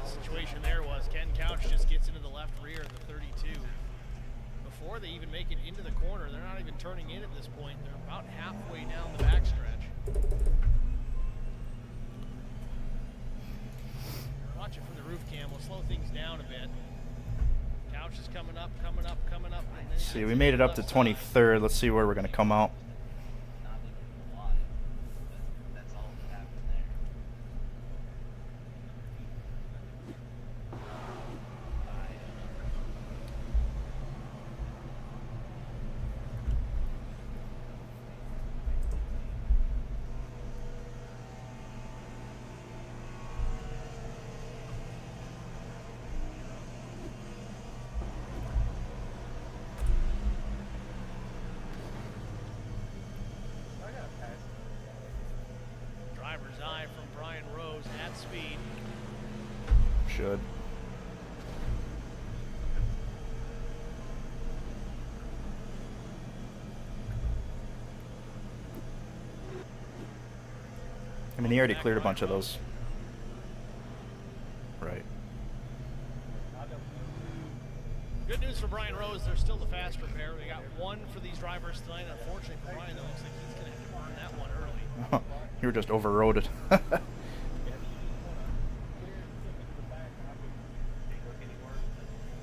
situation there was Ken Couch just gets into the left rear of the 32. Before they even make it into the corner, they're not even turning in at this point. They're about halfway down the backstretch. Watch it from the roof cam. We'll slow things down a bit. Couch is coming up, coming up, coming up. Let's see, we made it up to 23rd. Let's see where we're going to come out. Driver's eye from Brian Rose at speed. Should. I mean, he already cleared a bunch of those. Right. Good news for Brian Rose, they're still the faster pair. We got one for these drivers tonight. Unfortunately for Brian, though, looks like he's going to have to burn that one early. You were just overroaded.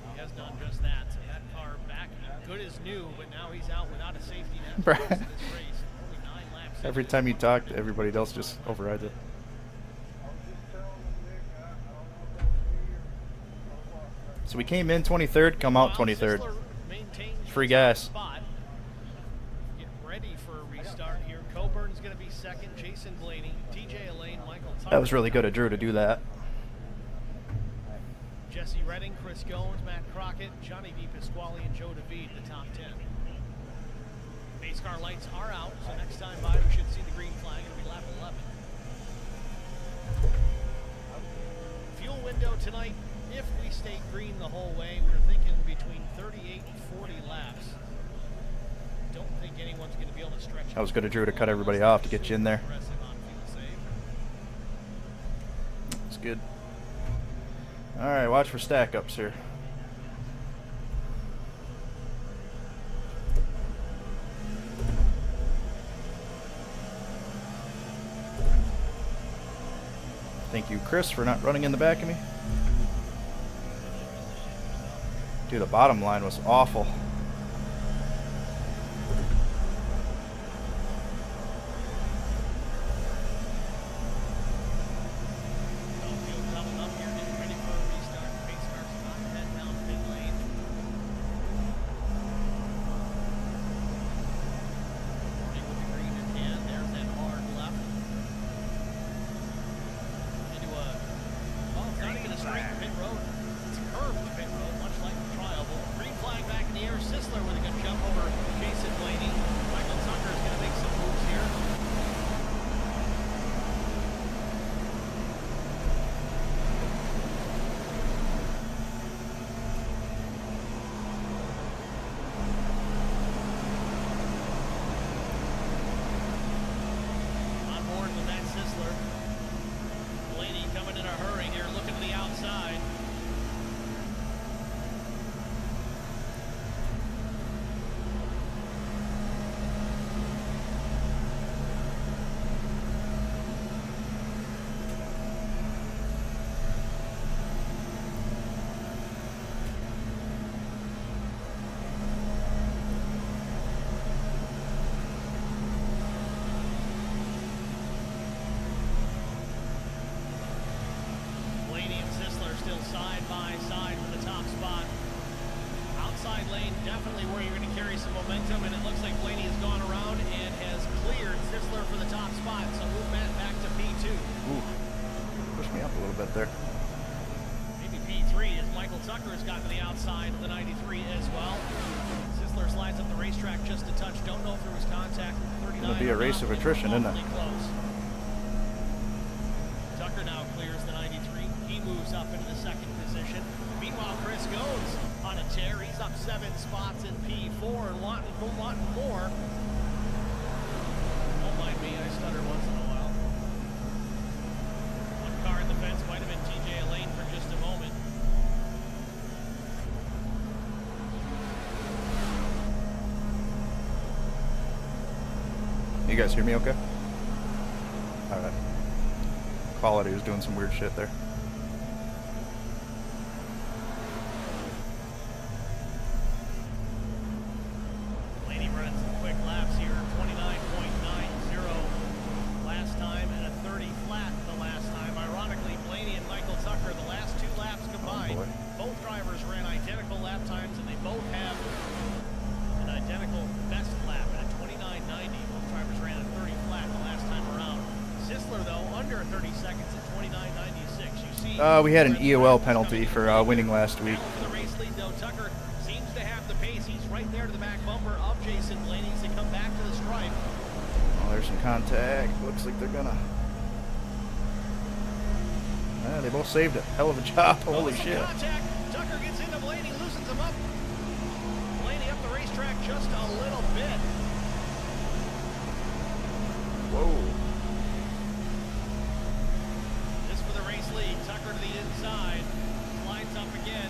He has done just that. So that car back good as new, but now he's out without a safety net Right. for the rest of this race. Only 9 laps. Every time you talk, everybody else just overrides it. So we came in 23rd, come out 23rd. Sisler maintains Free the gas. spot. Get ready for a restart here. Coburn's going to be second. Jason Blaney, TJ Elaine, Michael Tucker. That was really good of Drew to do that. Jesse Redding, Chris Goins, Matt Crockett, Johnny DePasquale, and Joe DeVede, the top 10. Base car lights are out, so next time by we should see the green flag. It'll be lap 11. Fuel window tonight, if we stay green the whole way, we're thinking between 38 and 40 laps. Don't think anyone's going to be able to stretch. That was good of Drew to cut everybody off to get you in there. That's good. All right, watch for stack ups here. Thank you, Chris, for not running in the back of me. Dude, the bottom line was awful. Of attrition, isn't it? Tucker now clears the 93. He moves up into the second position. Meanwhile, Chris Goins on a tear. He's up 7 spots in P4 and wanting more. Don't mind me, I stutter once in a while. One car in the fence might have been TJ Elaine for just a You guys hear me okay? Alright. Quality was doing some weird shit there. Blaney running some quick laps here. 29.90 last time and a 30 flat the last time. Ironically, Blaney and Michael Tucker, the last 2 laps combined, both drivers ran identical lap times, and they both have an identical best lap at 29.90. Both drivers ran a 30 flat the last time around. Sisler, though, under 30 seconds at 29.96. You see, we had an EOL penalty for winning last week. For the race lead, though, Tucker seems to have the pace. He's right there to the back bumper of Jason Blaney to come back to the stripe. Oh, there's some contact. Looks like they're gonna. They both saved it. Hell of a job. Holy shit. Contact. Tucker gets into Blaney, loosens him up. Blaney up the racetrack just a little bit. Whoa. Just for the race lead. Tucker to the inside. Slides up again.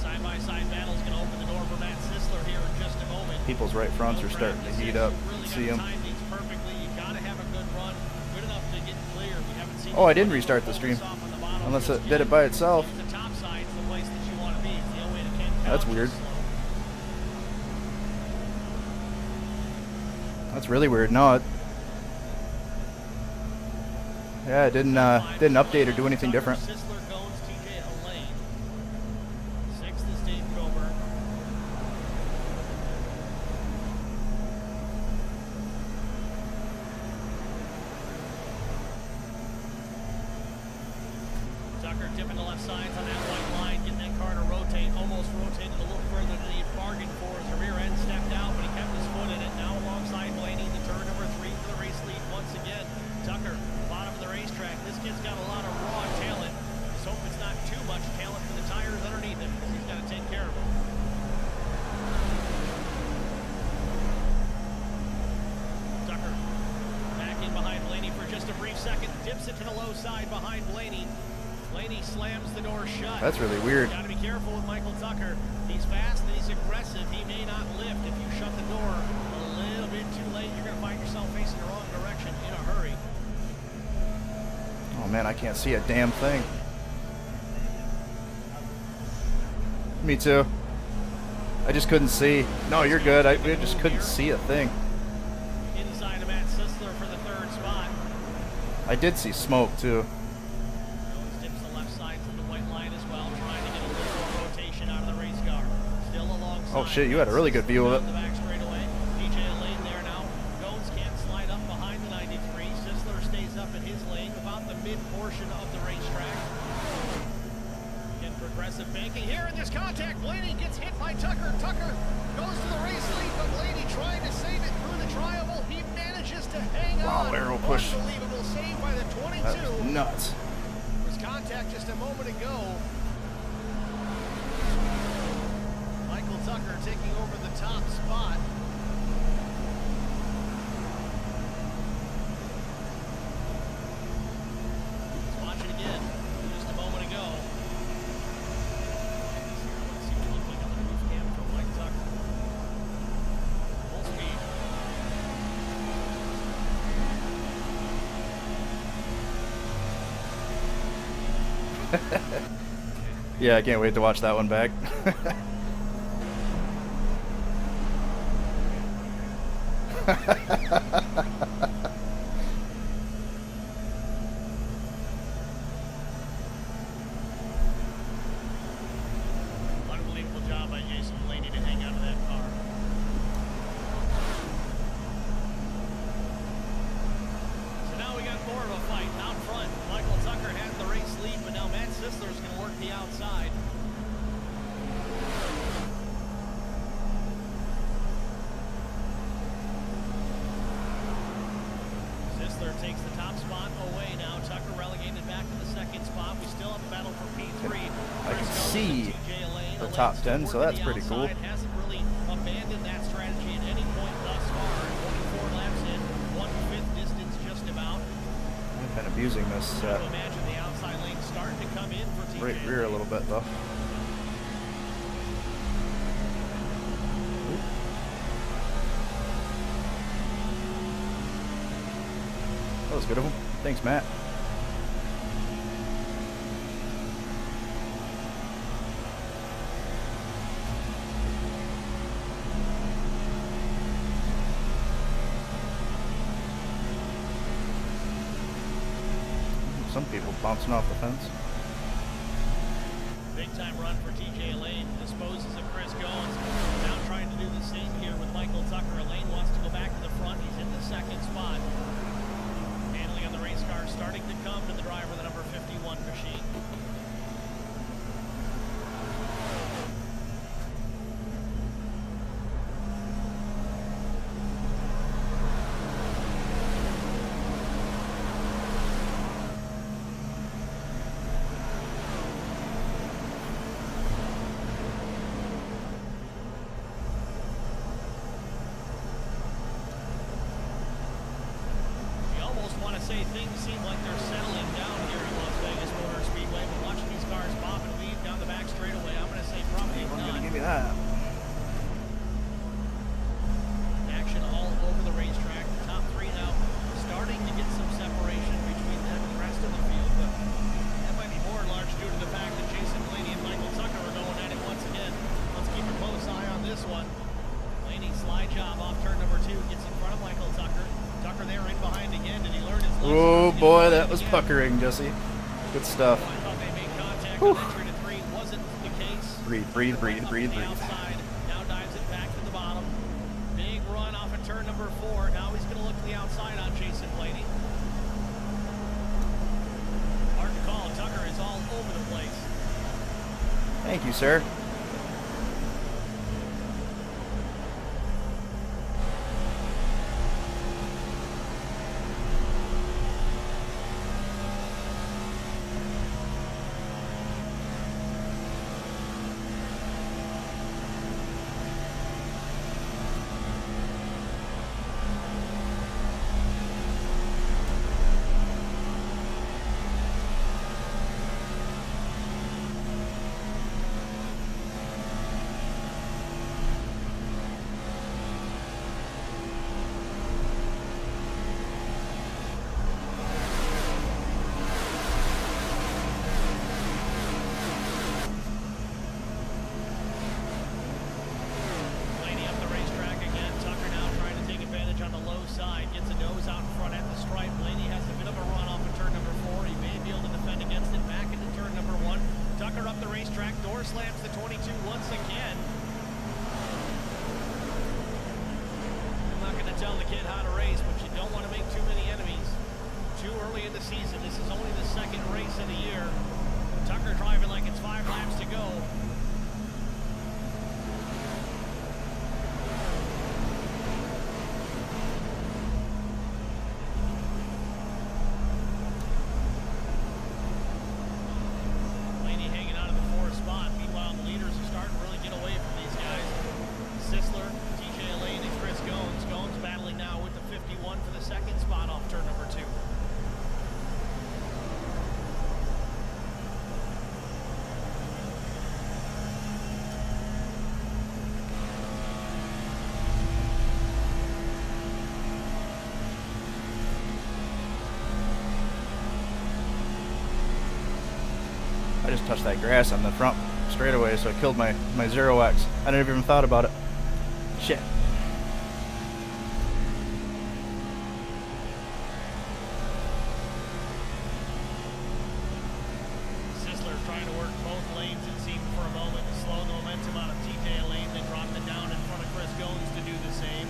Side-by-side battle is going to open the door for Matt Sisler here in just a moment. People's right fronts are starting to heat up. Really See them. Perfectly. You got to have a good run, good enough to get clear. We haven't seen. Oh, I didn't restart the stream. Unless it did it by itself. The top side's the place that you want to be. It's the only way to can. That's weird. That's really weird. No, it didn't update or do anything different. Sisler, Gones, TJ Elaine. 6th is Dave Coburn. Tucker dipping the left sides on that white line, getting that car to rotate, almost rotated a little further than he had bargained for as the rear end stepped out, but he kept his foot in it. Now alongside Blaney, the turn number 3 for the race lead once again. Tucker, bottom of the racetrack. This kid's got a lot of raw talent. Just hope it's not too much talent for the tires underneath him, because he's got to take care of them. Tucker back in behind Blaney for just a brief second, dips it to the low side behind Blaney. Blaney slams the door shut. That's really weird. Got to be careful with Michael Tucker. He's fast and he's aggressive. He may not lift. If you shut the door a little bit too late, you're going to find yourself facing the wrong direction in a hurry. Oh man, I can't see a damn thing. Me too. I just couldn't see. No, you're good. I just couldn't see a thing. Inside of Matt Sisler for the 3rd spot. I did see smoke too. Jones dips the left side to the white line as well, trying to get a little more rotation out of the race car. Still alongside. Oh shit, you had a really good view of it. The back straightaway. DJ Elaine there now. Gones can't slide up behind the 93. Sisler stays up in his lane, about the mid portion of the racetrack. Again, progressive banking here in this contact. Blaney gets hit by Tucker. Tucker goes to the race lead, but Blaney trying to save it through the tri-oval. He manages to hang on. Wow, arrow push. Unbelievable save by the 22. That was nuts. There was contact just a moment ago. Michael Tucker taking over the top spot. Let's watch it again. Just a moment ago. Let's see what it looks like on the roof cam from Mike Tucker. Full speed. Yeah, I can't wait to watch that one back. Unbelievable job by Jason Blaney to hang out of that car. So now we got more of a fight out front. Michael Tucker has the race lead, but now Matt Sisler is going to work the outside. Sisler takes the top spot away now. Tucker relegated back to the 2nd spot. We still have a battle for P3. I can see the top 10, so that's pretty cool. Hasn't really abandoned that strategy at any point thus far. 24 laps in, 1/5 distance just about. I've been abusing this Imagine the outside lane starting to come in for TJ. right rear a little bit though. That was good of him. Thanks, Matt. Some people bouncing off the fence. Big time run for TJ Elaine. Disposes of Chris Goins. Now trying to do the same here with Michael Tucker. Elaine wants to go back to the front. He's in the second spot. Handling on the race car starting to come to the driver, the number 51 machine. Say things seem like they're settling down here at Las Vegas Motor Speedway, but watching these cars bob and weave down the back straightaway, I'm going to say probably I'm not. gonna give you that. Action all over the racetrack. The top three now starting to get some separation between them and the rest of the field, but that might be more large due to the fact that Jason Blaney and Michael Tucker are going at it once again. Let's keep a close eye on this one. Blaney slide job off turn number 2, gets in front of Michael Tucker. Tucker there in behind again. Did he learn his lesson? Oh boy, that was puckering, Jesse. Good stuff. I thought they made contact on entry to 3. Wasn't the case. Breathe, breathe, breathe, breathe, breathe. Outside. Now dives it back to the bottom. Big run off of turn number 4. Now he's going to look to the outside on Jason Blaney. Hard to call. Tucker is all over the place. Thank you, sir. Slams the 22 once again. I'm not going to tell the kid how to race, but you don't want to make too many enemies too early in the season. This is only the second race of the year. Tucker driving like it's 5 laps to go. I just touched that grass on the front straightaway, so it killed my 0X. I never even thought about it. Shit. Sisler trying to work both lanes, it seemed, for a moment to slow the momentum out of TJ Lane, then dropped it down in front of Chris Goins to do the same.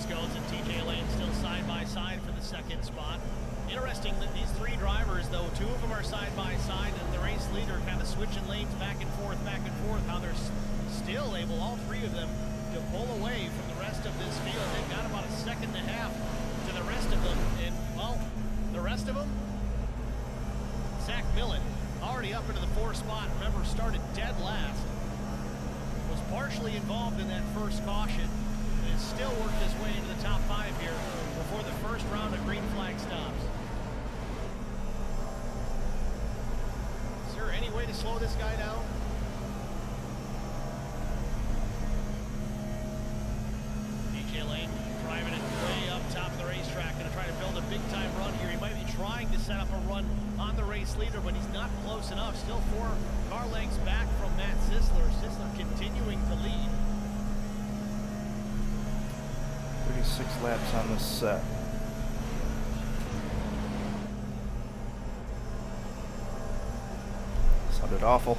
Goins and TJ Lane still side by side for the second spot. Interesting that these 3 drivers, though, 2 of them are side by side, and the race leader kind of switching lanes back and forth, how they're still able, all 3 of them, to pull away from the rest of this field. They've got about a second and a half to the rest of them, and, well, the rest of them, Zach Millen, already up into the 4th spot. Remember, started dead last. Was partially involved in that first caution. Still worked his way into the top 5 here before the first round of green flags to slow this guy down? DJ Lane driving it way up top of the racetrack. Going to try to build a big-time run here. He might be trying to set up a run on the race leader, but he's not close enough. Still 4 car lengths back from Matt Sisler. Sisler continuing to lead. 36 laps on this set. Sounded awful.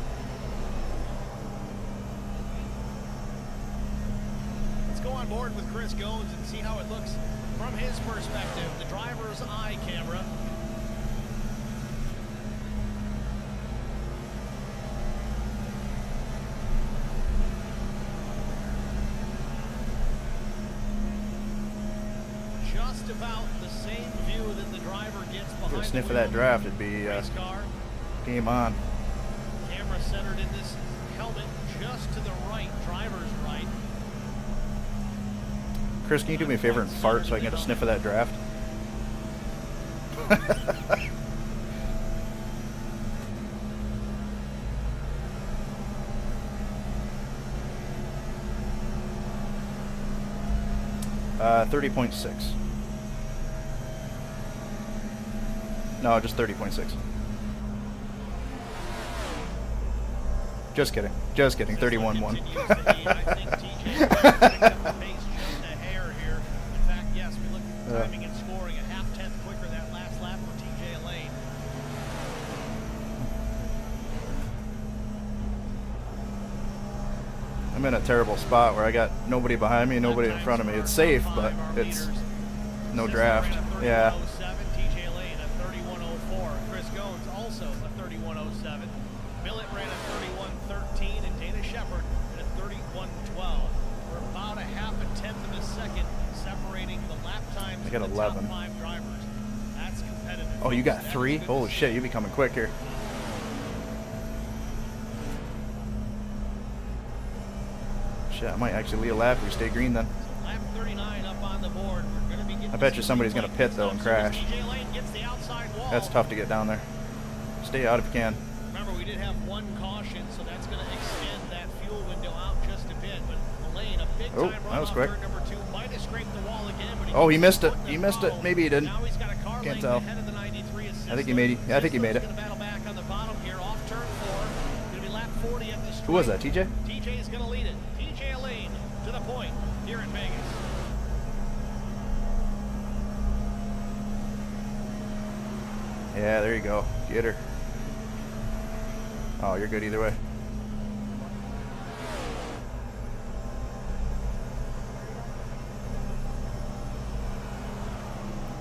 Let's go on board with Chris Goins and see how it looks from his perspective, the driver's eye camera. Just about the same view that the driver gets behind Get a sniff the of that wheel draft, it'd be race car. game on. Camera centered in this helmet just to the right, driver's right. Chris, can you do me a favor and fart so I can get a sniff of that draft? 30.6. No, just 30.6. Just kidding. Just kidding. 31.1. I think TJ picked up the pace just a hair here. In fact, yes, we look at the timing and scoring a half-tenth quicker that last lap for TJ Lane. I'm in a terrible spot where I got nobody behind me, nobody in front of me. It's safe, but it's no draft. Yeah. TJ Lane at 31.04. Chris Goins also a 31.07. Millett ran a 31.13 and Dana Shepard at a 31.12. We're about a half a tenth of a second separating the lap times I got of the 11. top 5 drivers. That's competitive. Oh, you got 3? Holy shit, you be coming quick here. Shit, I might actually lead a lap if we stay green then. So lap 39 up on the board. We're going to be getting I bet you somebody's going to pit though and crash. TJ Lane gets the outside wall. That's tough to get down there. Stay out if you can. Remember, we did have 1 caution, so that's going to extend that fuel window out just a bit. But Lane, a big time run that was off quick. turn number 2, might have scraped the wall again. But Oh, he missed it. couldn't He have missed it. followed. Maybe he didn't. Now he's got a car Can't length tell. ahead of the 93 is I think he made it. Yeah, I think he made it. Going to battle back on the bottom here, off turn 4. Going to be lap 40 at the straight. Who was that, TJ? TJ is going to lead it. TJ Lane to the point here in Vegas. Yeah, there you go. Get her. Oh, you're good either way.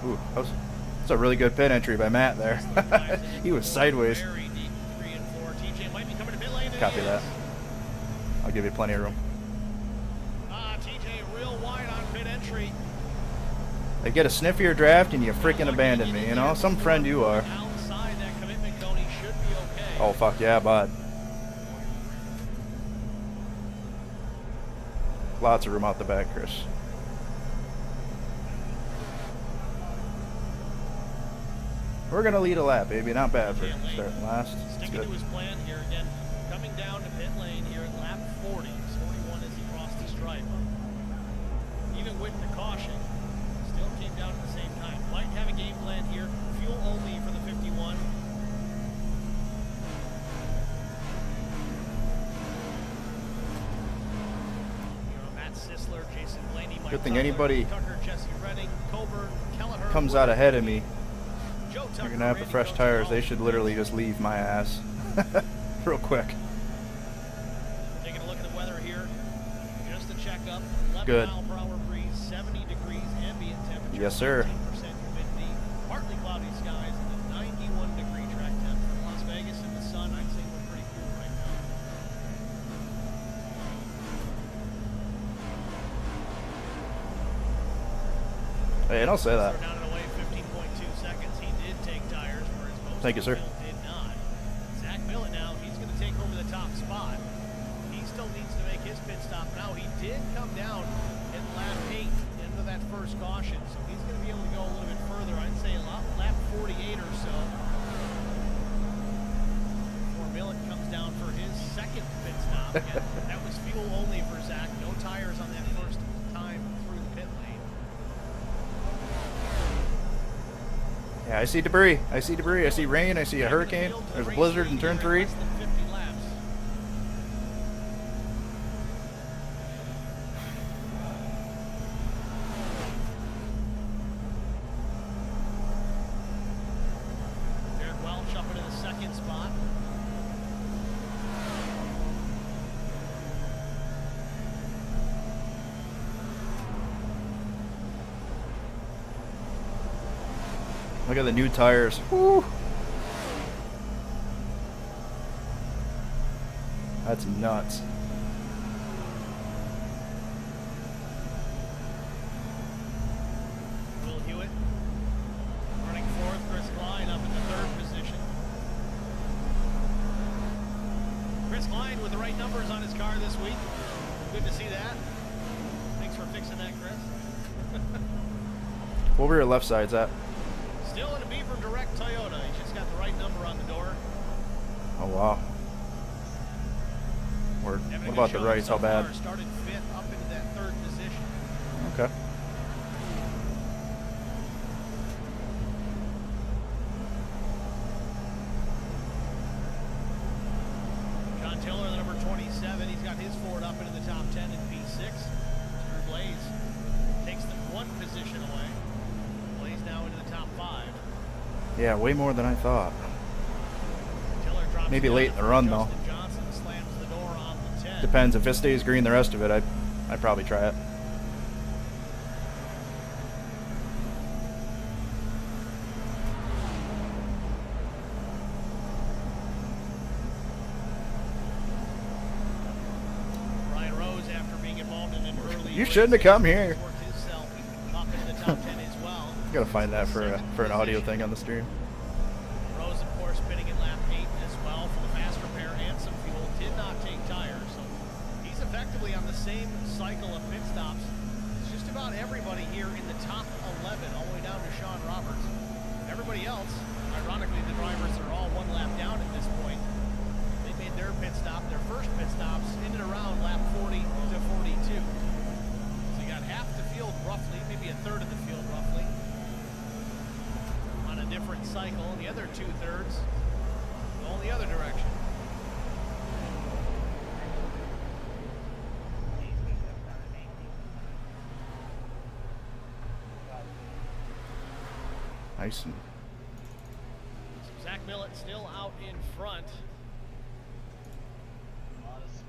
Ooh, that's a really good pit entry by Matt there. He was sideways. Very deep, 3 and 4. TJ might be coming to pit lane. Copy that. I'll give you plenty of room. TJ real wide on pit entry. I get a sniff of your draft and you freaking abandon me, you know? Some friend you are. Outside that commitment cone, he should be okay. Oh, fuck yeah, bud. Lots of room out the back, Chris. We're going to lead a lap, baby. Not bad for starting last. It's Sticking good. to his plan here again. Coming down to pit lane here at lap 40. 41 as he crossed the stripe. Even with the caution, still came down at the same time. Might have a game plan here. Fuel only for the 51. Matt Sisler, Jason Blaney, Mike Good thing Tucker, anybody Tucker, Jesse Redding, Coburn, Kelleher, comes out ahead of me. Joe Tucker, You're going to have the Randy fresh Jones, tires. all They should literally just leave my ass. Real quick. Taking a look at the weather here. Just a checkup. 11 Good. mile per hour breeze, 70 degrees ambient temperature. Yes, sir. 15% humidity, partly cloudy skies, and a 91 degree track temp for Las Vegas in the sun. I'd say we're pretty cool right now. Hey, don't say that. We're down and away 15.2 seconds. He did take tires, whereas most Thank you, sir. people did not. Zach Millett now, he's going to take over the top spot. He still needs to make his pit stop now. He did come down in lap 8 into that first caution, so he's going to be able to go a little bit further. I'd say lap 48 or so. For before Millet comes down for his second pit stop. Again, that was fuel only for Zach. No tires on that first time through the pit lane. Yeah, I see debris. I see debris. I see rain. I see a hurricane. There's a blizzard in turn 3. Less than 50 laps. Derek Welch up into the second spot. Look at the new tires. Woo. That's nuts. Will Hewitt running fourth. Chris Klein up in the third position. Chris Klein with the right numbers on his car this week. Good to see that. Thanks for fixing that, Chris. What were your left sides at? Still in a B from Direct Toyota. He's just got the right number on the door. Oh, wow. Word. What about the rights? How bad? Started fifth up into that third position. Okay. John Tiller, the number 27, he's got his Ford up into the top 10 in P6. Drew Blaze takes them one position away. Blaze now into the top 5. Yeah, way more than I thought. Tiller drops Maybe late in the run, though. Justin Johnson slams the door on the 10. Depends. If it stays green the rest of it, I'd probably try it. Brian Rose, after being involved in an early You shouldn't have come here. worked himself up into the top 10 as well. Gotta find that for an audio thing on the stream. Rose, of course, spinning in lap 8 as well for the fast repair and some fuel. Did not take tires, so he's effectively on the same cycle of pit stops. It's just about everybody here in the top 11, all the way down to Sean Roberts. Everybody else, ironically, the drivers are all one lap down at this point. They made their pit stop, their first pit stops, in and around lap 40 to 42. So you got half the field roughly, maybe a third of the field roughly, on a different cycle, and the other 2/3 going the other direction. Nice. So Zach Millet still out in front.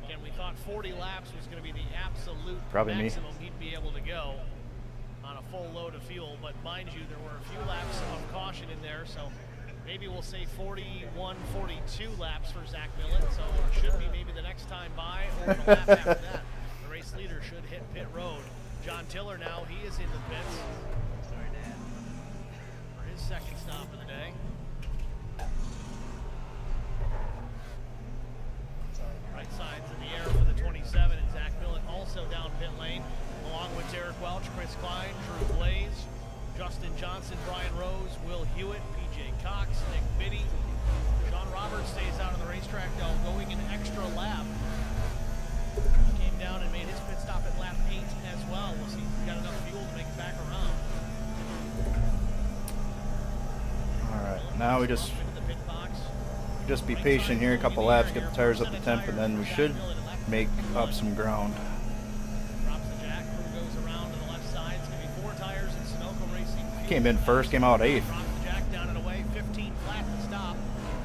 Again, we thought 40 laps was going to be the absolute Probably me. maximum he'd be able to go on a full load of fuel, but mind you, there were a few laps of caution in there, so maybe we'll say 41, 42 laps for Zach Millet, so it should be maybe the next time by or the lap after that. The race leader should hit pit road. John Tiller now, he is in the pits for his second stop of the day. Right side's in the air for the 27, and Zach Millet also down pit lane, along with Derek Welch, Chris Klein, Drew Blaze, Justin Johnson, Brian Rose, Will Hewitt, PJ Cox, Nick Biddy. Sean Roberts stays out on the racetrack though, going an extra lap. He came down and made his pit stop at lap 8 as well. We'll see if he's got enough fuel to make it back around. Alright, now we just Into the pit box. be patient here, a couple laps, get the tires up to temp, and then we should make up some ground. Drops the jack, crew goes around to the left side. It's going to be 4 tires in Sunoco Racing. Came in first, came out 8th. Drops the jack down and away, 15 flat to stop.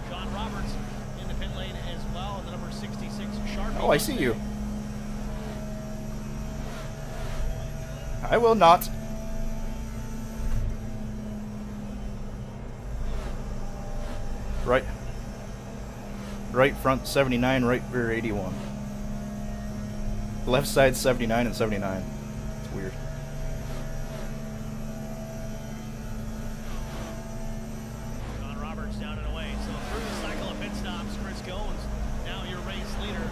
Sean Roberts in the pit lane as well, and the number 66 Sharpie. Oh, I see you. I will not. Right front 79, right rear 81. Left side 79 and 79. It's weird. Sean Roberts down and away. So through the cycle of pit stops, Chris Goins, now your race leader.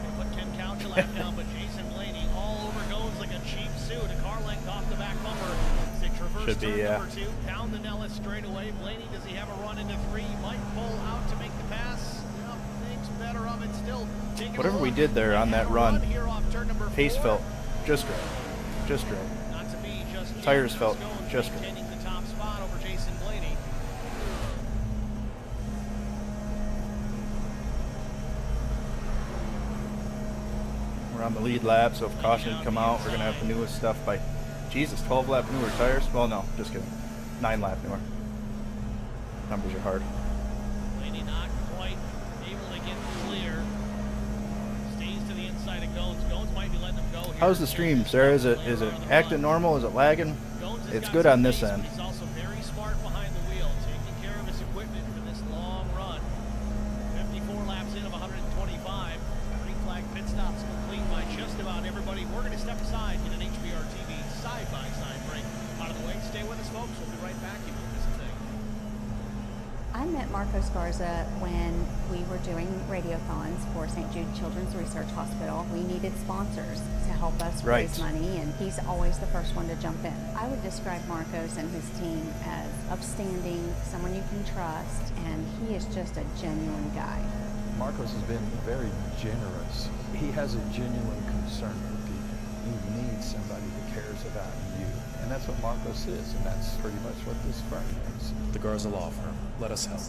They put Ken Couchalak down, but Jason Blaney all over Goins like a cheap suit. A car length off the back bumper. They traverse Should be, turn yeah. number 2, pound the Nellis straight away. Blaney, does he have a run into 3? Might pull out to make the pass. Yep. better of it. Still taking Whatever a we look. did there on They that had a run, here off turn number pace 4. felt just right. Just right. Not to be just yet. Tires felt Chris Goins just right. maintaining the top spot over Jason Blaney. We're on the lead lap, so if caution had come out, we're going to have the newest stuff by, Jesus, 12 lap newer tires? Well, no, just kidding. 9 lap newer. Numbers are hard. Blaney not quite able to get clear. Stays to the inside of Goins. Goins might be letting him go here. How's the stream, Sarah? Is it acting normal? Is it lagging? It's good on this end. He's also very smart behind the wheel, taking care of his equipment for this long run. 54 laps in of 125. Green flag pit stops complete by just about everybody. We're going to step aside in an HBR TV side-by-side break. Out of the way, stay with us, folks. We'll be right back. You won't miss a thing. I met Marcos Garza when we were doing radiothons for St. Jude Children's Research Hospital. We needed sponsors to help us raise money, and he's always the first one to jump in. I would describe Marcos and his team as upstanding, someone you can trust, and he is just a genuine guy. Marcos has been very generous. He has a genuine concern for people. You need somebody who cares about you. And that's what Marcos is, and that's pretty much what this firm is. The Garza Law Firm. Let us help.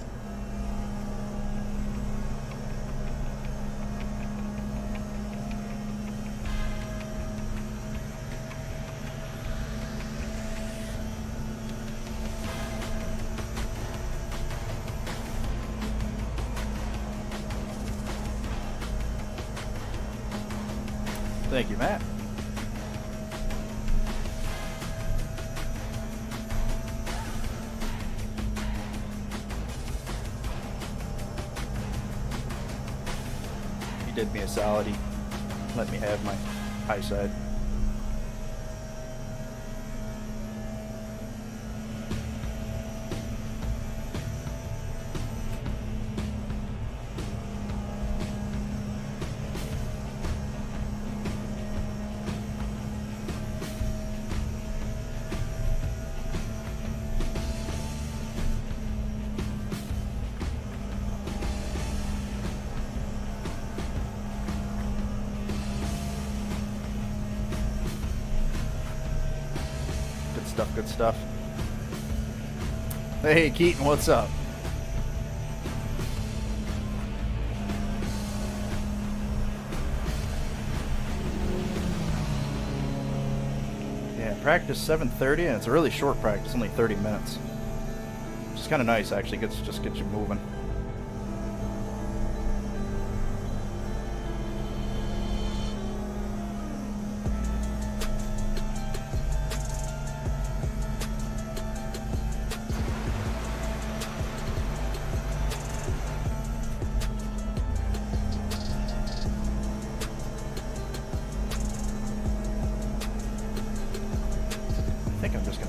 Thank you, Matt. He did me a solid. He let me have my high side. Good stuff. Hey, Keaton, what's up? Yeah, practice 7:30, and it's a really short practice, only 30 minutes. Which is kind of nice, actually. Just gets you moving.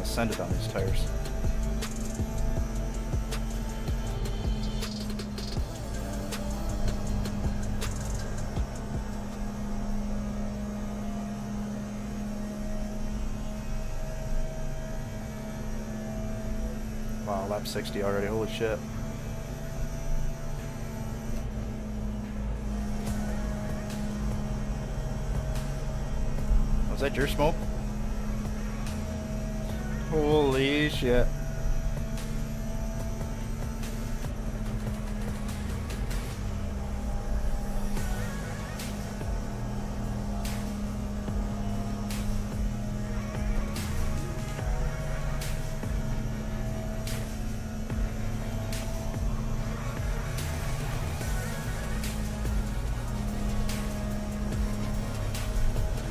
Send it on these tires. Wow, lap 60 already. Holy shit. Was that your smoke? Holy shit.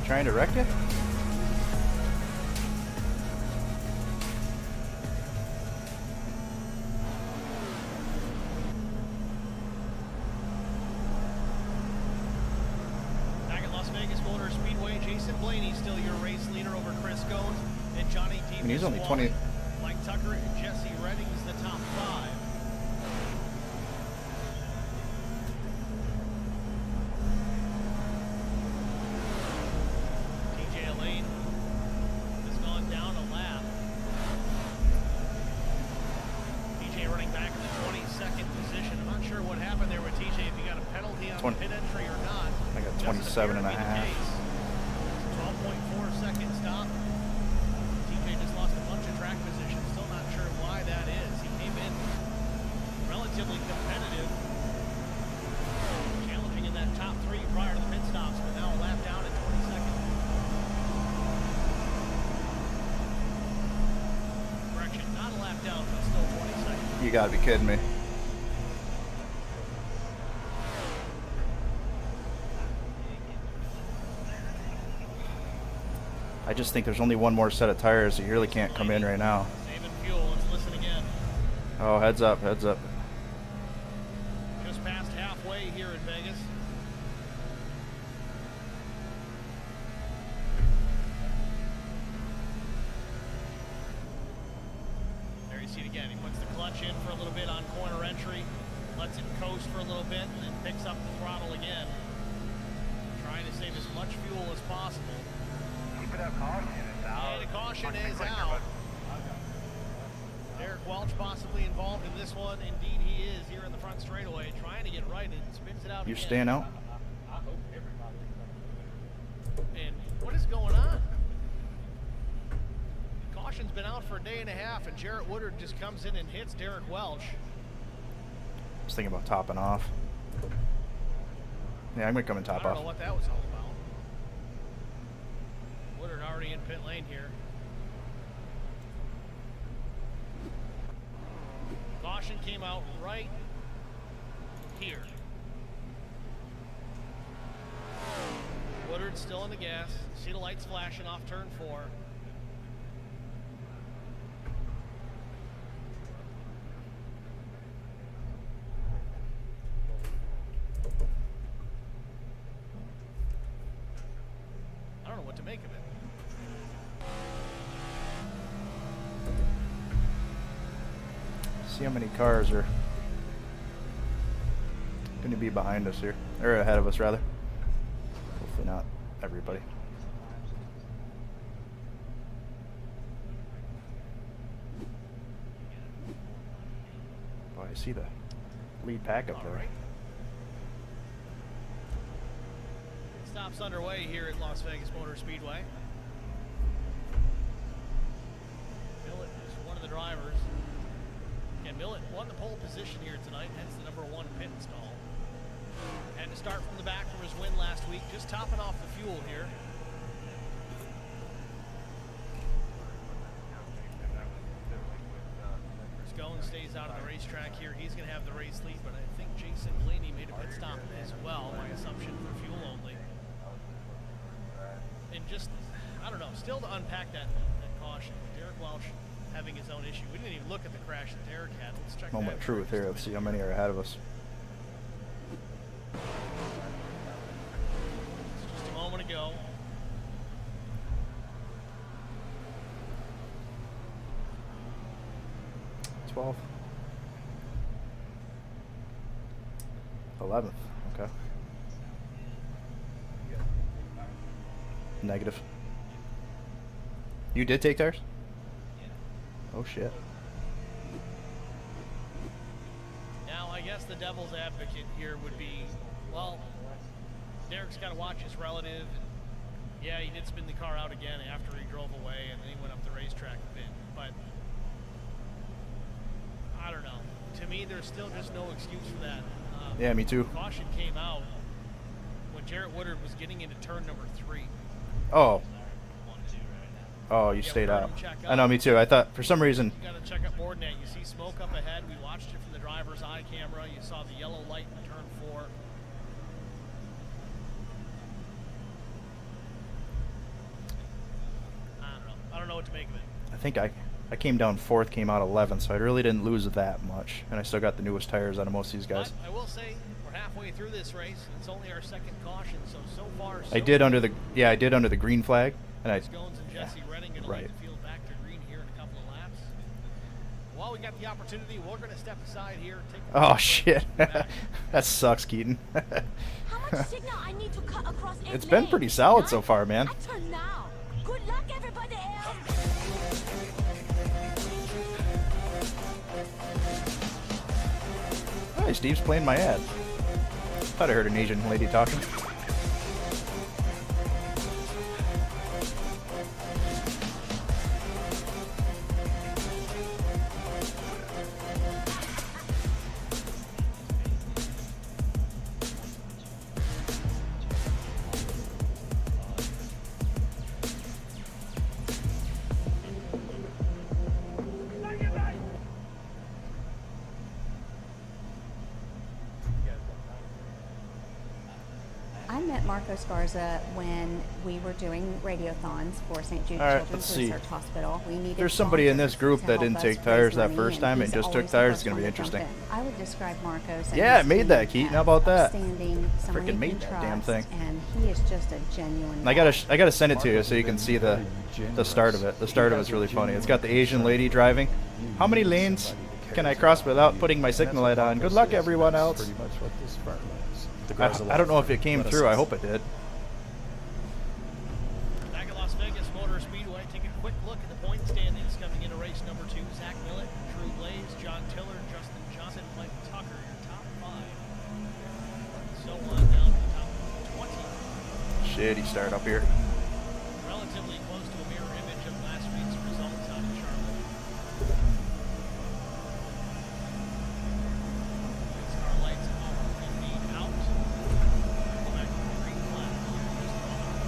Trying to wreck it? He's only 20. Mike Tucker and Jesse Redding's the top 5. TJ Elaine has gone down a lap. TJ running back in the 22nd position. I'm not sure what happened there with TJ, if he got a penalty on 20 pit entry or not. I got Doesn't 27 and a appear to be the half. case. 12.4 second stop. TJ just lost a bunch of track position. Still not sure why that is. He came in relatively competitive, challenging in that top 3 prior to the pit stops, but now a lap down at 22nd. Correction, not a lap down, but still 22nd. You gotta be kidding me. I just think there's only one more set of tires, so you really can't come in right now. Saving fuel. Let's listen again. Oh, heads up, heads up. Just past halfway here in Vegas. There you see it again. He puts the clutch in for a little bit on corner entry, lets it coast for a little bit, and then picks up the throttle again. Trying to save as much fuel as possible. And the caution is out. Derek Welch possibly involved in this one. Indeed he is here in the front straightaway, trying to get right and spins it out You again. staying out? And what is going on? Caution's been out for a day and a half, and Jarrett Woodard just comes in and hits Derek Welch. I was thinking about topping off. Yeah, I'm gonna come and I top don't know off. what that was all about. Woodard already in pit lane here. Caution came out right here. Woodard still on the gas. See the lights flashing off turn 4. I don't know what to make of it. See how many cars are going to be behind us here, or ahead of us rather. Hopefully not everybody. Oh, I see the lead pack up there. Stops underway here at Las Vegas Motor Speedway. Millett is one of the drivers. And Millett won the pole position here tonight, hence the #1 pit stall. Had to start from the back from his win last week, just topping off the fuel here. Scone stays out of the racetrack here. He's going to have the race lead, but I think Jason Blaney made a pit stop as well, my assumption for fuel only. And just, I don't know, still to unpack that caution. Derek Welch having his own issue. We didn't even look at the crash that Derek had. Let's check Moment of that. truth here. Let's see how many are ahead of us. It's just a moment ago. $12. 11th. Okay. Negative. You did take theirs? Oh shit. Now, I guess the devil's advocate here would be, well, Derek's got to watch his relative. And yeah, he did spin the car out again after he drove away, and then he went up the racetrack a bit. But I don't know. To me, there's still just no excuse for that. Yeah, me too. Caution came out when Jarrett Woodard was getting into turn number 3. Oh. Oh, you Yeah, stayed we're out. gonna check I know, up. me too. I thought for some reason. You got to check up more than that. You see smoke up ahead. We watched it from the driver's eye camera. You saw the yellow light in turn 4. I don't know what to make of it. I think I came down 4th, came out 11th, so I really didn't lose that much, and I still got the newest tires out of most of these guys. But I will say we're halfway through this race. It's only our second caution, so far. I did under the green flag, and I. Scones and Jesse Redding going to lead the field back to green here in a couple of laps. While we got the opportunity, we're going to step aside here. Oh shit, that sucks, Keaton. How much signal I need to cut across eight It's been lanes? pretty solid so None? far, man. I turn now. Good luck, everybody else. Hey, Steve's playing my ad. Thought I heard an Asian lady talking. I met Marco Scarza when we were doing radiothons for St. Jude All right, Children's let's see. Research Hospital. We needed There's somebody in this sponsors group to that help didn't us take raise tires that money, first time and he's just took always the tires. first It's gonna be one to jump interesting. in. I would describe Marcos as Yeah, I his made that, team Keaton. as How about that? outstanding, someone Freaking you made can that damn trust, thing. and he is just a genuine And I guy. gotta send it to you so you can see the start of it. The start of it's really funny. It's got the Asian lady driving. How many lanes can I cross without putting my signal light on? Good luck, everyone else. Pretty much what this firm is. The Garza I don't know if it Law came Firm. Let us through. I help. hope it did. Back at Las Vegas Motor Speedway, take a quick look at the point standings coming into race number 2. Zach Millett, Drew Blaze, John Tiller, Justin Johnson, Mike Tucker, your top 5. So on down to the top 20. Shitty start up here. Relatively close to a mirror image of last week's results out in Charlotte. Race car lights are indeed out. Go back to the green flag here in just a moment.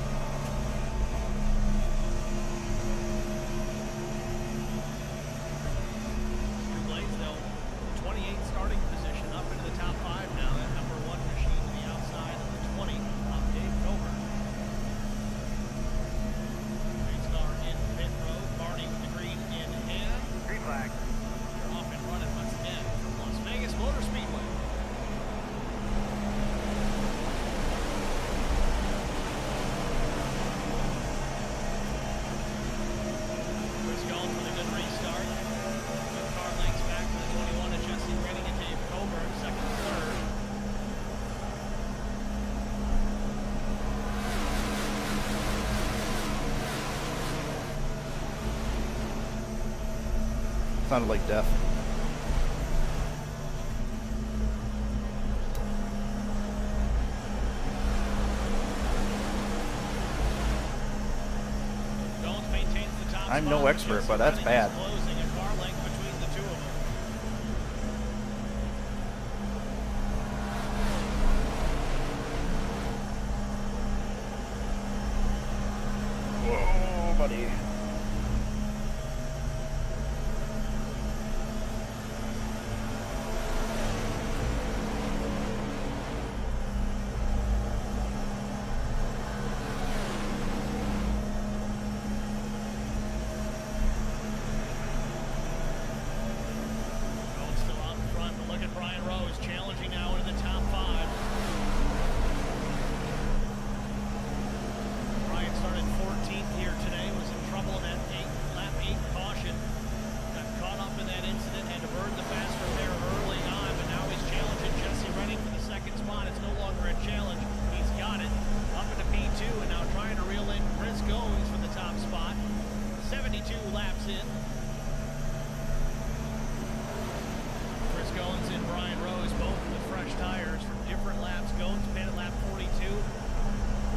Drew Blaze, though, 28 starting position, up into the top 5 now. That number 1 machine to the outside of the 20 of Dave Coburn. Race car in pit road, Barney with the green in hand. Green flag. They're off and running once again from Las Vegas Motor Speedway. Chris going for the good restart. Good car lengths back to the 21 of Jesse Redding and Dave Coburn, second and third. Sounded like death. Jones maintains the top I'm spot, no expert, Jesse but that's Redding bad. is closing a car length between the two of them. Whoa, buddy. Jones still out in front, but look at Brian Rose challenging now into the top 5. Brian started 14th here today, was in trouble in that lap 8 caution. Got caught up in that incident, had to burn the faster there early on, but now he's challenging Jesse Redding for the second spot. It's no longer a challenge. He's got it. Up into P2 and now trying to reel in Chris Goings for the top spot. 72 laps in. Chris Goins and Brian Rose, both with fresh tires from different laps. Goins pit at lap 42.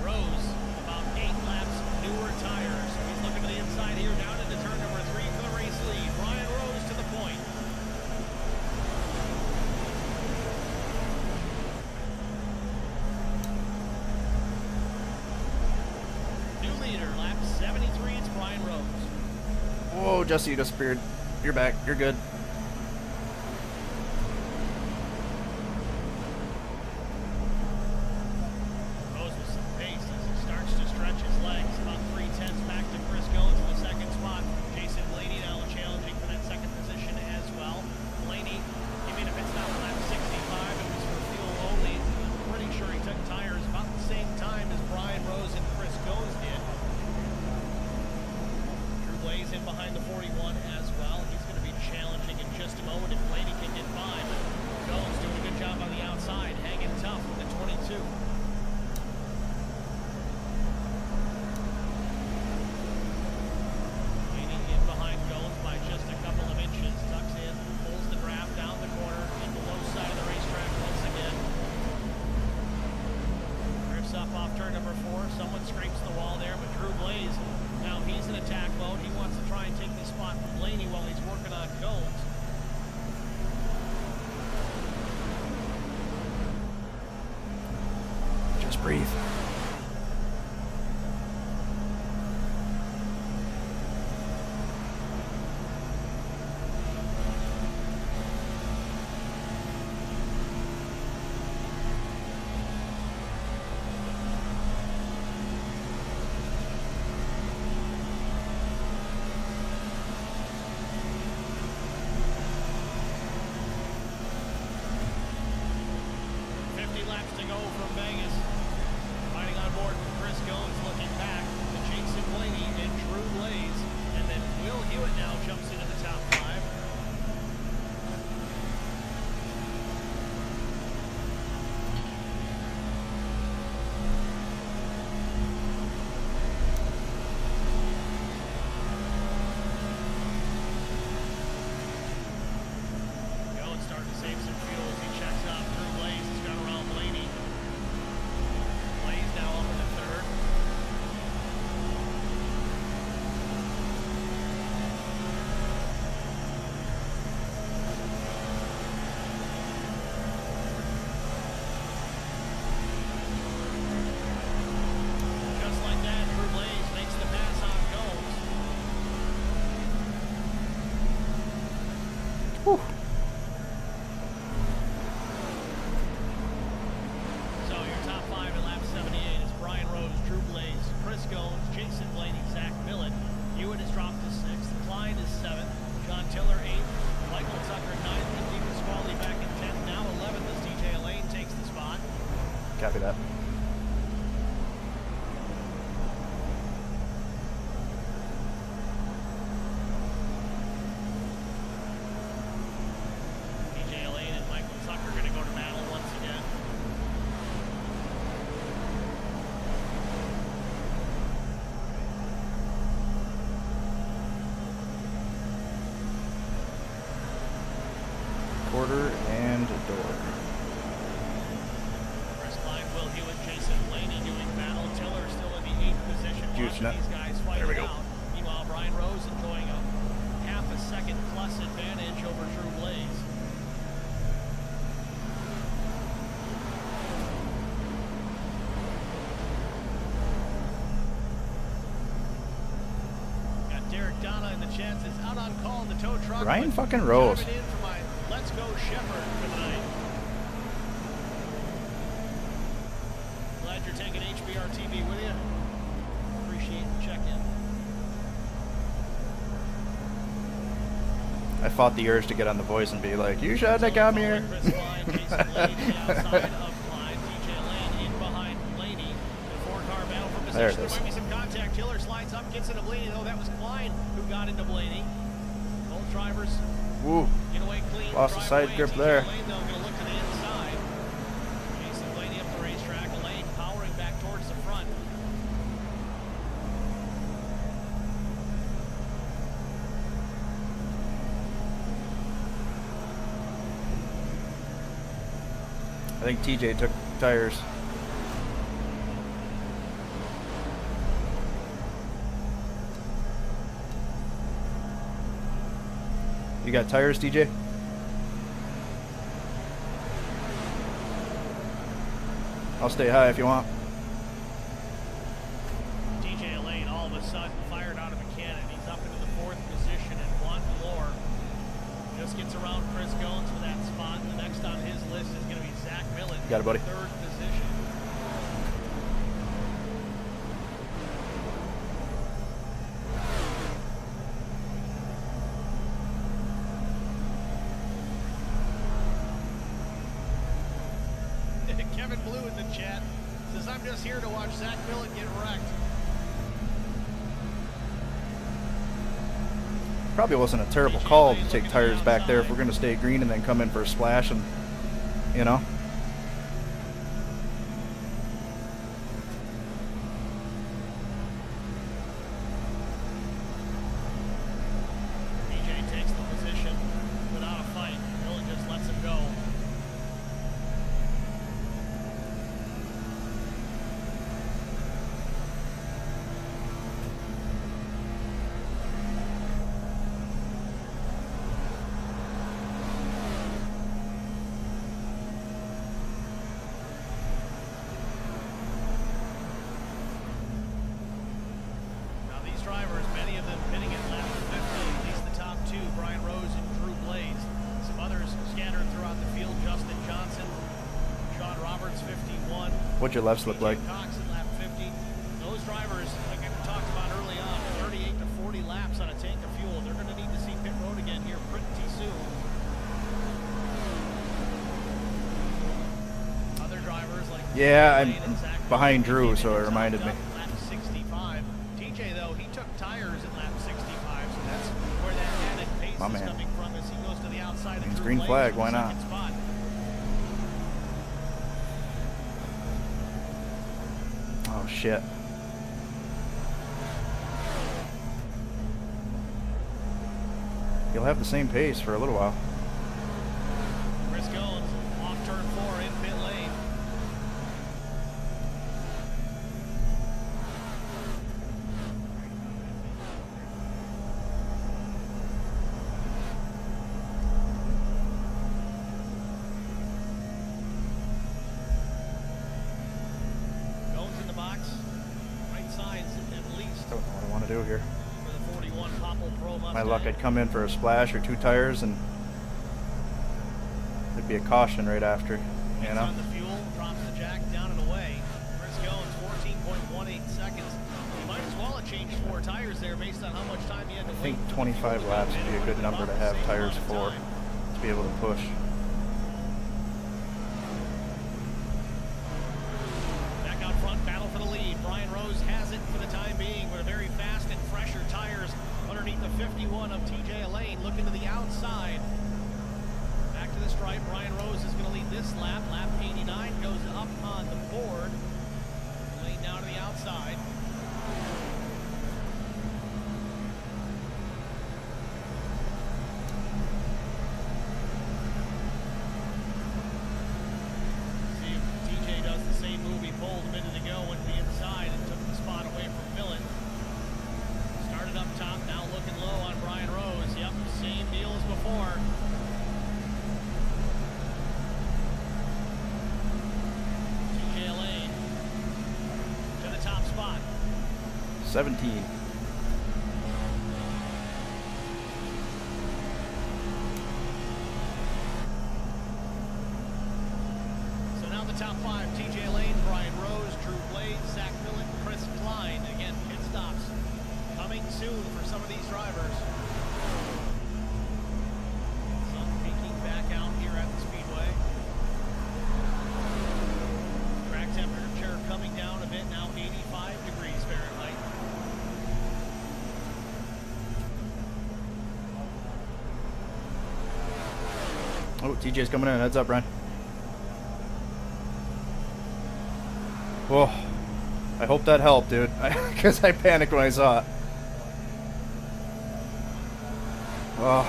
Rose, about 8 laps newer tires. He's looking to the inside here, down into turn number 3 for the race lead. Brian Rose to the point. New leader, lap 73. It's Brian Rose. Whoa, Jesse, you disappeared. You're back. You're good. Rose with some pace as he starts to stretch his legs. About 3/10 back to Chris Goins for the second spot. Jason Blaney now challenging for that second position as well. Blaney, even if it's not lap 65, it was for fuel only. I'm pretty sure he took tires about the same time as Brian Rose and Chris Goins did. Drew Blaze in behind the 41 as well. He's going to be challenging Just breathe. Laps to go from Vegas. Riding on board with Chris Goins, looking back to Jason Blaney and Drew Blaze. And then Will Hewitt now jumps into the top 5. Goins starting to save some fuel as he checks out Drew Blaze. He's got around Blaney. Blaze now up in the 3rd. Just like that, Drew Blaze makes the pass on Goins. Whew. So your top 5 at lap 78 is Brian Rose, Drew Blaze, Chris Goins, Jason Blaney, Zach Millett. Hewitt is dropped to 6th. Klein is 7th. John Tiller 8th. Michael Tucker 9th. And Stephen Squally back in 10th. Now 11th as DJ Elaine takes the spot. Copy that. DJ Elaine and Michael Tucker going to go to battle once again. Quarter and door. Chris Klein, Will Hewitt, Jason Blaney doing battle. Tiller still in the 8th position. Juicing Watching it. these guys fight There we it go. out. Meanwhile, Brian Rose enjoying a half a second plus advantage over Drew Blaze. Got Derek Donna in the chances out on call in the tow truck. Ryan but fucking Rose. driving in for my Let's Go Shepherd for the night. Glad you're taking HBR TV with you. Appreciate the check-in. I fought the urge to get on the voice and be like, you shouldn't have come here. Chris Klein, Jason Blaney to the outside of Klein. DJ Lane in behind Blaney. The 4-car battle for There it position. There is. might be some contact. Tiller slides up, gets into Blaney. Though that was Klein who got into Blaney. Both drivers Woo. get away clean. Lost the drive side away. grip TJ there. Lane, though, going to look to the inside. Jason Blaney up the racetrack. Lane powering back towards the front. I think TJ took tires. You got tires, TJ? I'll stay high if you want. DJ Lane all of a sudden fired out of a cannon. He's up into the 4th position, and Juan Valor just gets around Chris Goins for that spot. The next on his list is going to be Zach Millett. Got it, buddy. 3rd position. Kevin Blue in the chat says, I'm just here to watch Zach Millett get wrecked. Probably wasn't a terrible call to take tires back there if we're going to stay green and then come in for a splash and, you know. DJ takes the position without a fight. Millett just lets him go. What'd your lefts look like? Cox at lap 50. Those drivers, like we talked about early on, 38 to 40 laps on a tank of fuel. They're going to need to see pit road again here pretty soon. Other drivers like I'm behind Drew, so it reminded me. Lap 65. TJ though, he took tires at lap 65, so that's where that added pace is coming from as he goes to the outside of Drew Green flag, why not? Spot. Oh shit. You'll have the same pace for a little while. Chris Goins off turn 4 in pit lane. Goins in the box. Right sides at least. Don't know what I want to do here. For the 41 Popple Pro Mustang. My luck, I'd come in for a splash or 2 tires, and there'd be a caution right after, you know? On the fuel, drops the jack down and away. Chris Goins, 14.18 seconds. You might as well have changed 4 tires there based on how much time you had to I wait. think 25 laps would be a good number to have tires for, to be able to push. Back out front, battle for the lead. Brian Rose has it for the time being with a very fast and fresher tires underneath the 51 of TJ Elaine. Looking to the outside. Back to the stripe. Brian Rose is going to lead this lap. Lap 89 goes up on the board. Elaine down to the outside. See if TJ does the same move he pulled a minute ago, went to the inside and took the spot away from Millen. Started up top, now looking low on Brian Rose. Yep, same deal as before. TJ Elaine to the top spot. 17. So now the top 5, TJ Elaine, Brian Rose, Drew Blades, Zach Millen, Chris Klein. Again, pit stops coming soon for some of these drivers. Sun peeking back out here at the speedway. Track temperature coming down a bit now, 85 degrees Fahrenheit. Oh, TJ's coming in. Heads up, Ryan. Whoa. I hope that helped, dude. Because I panicked when I saw it. Oh.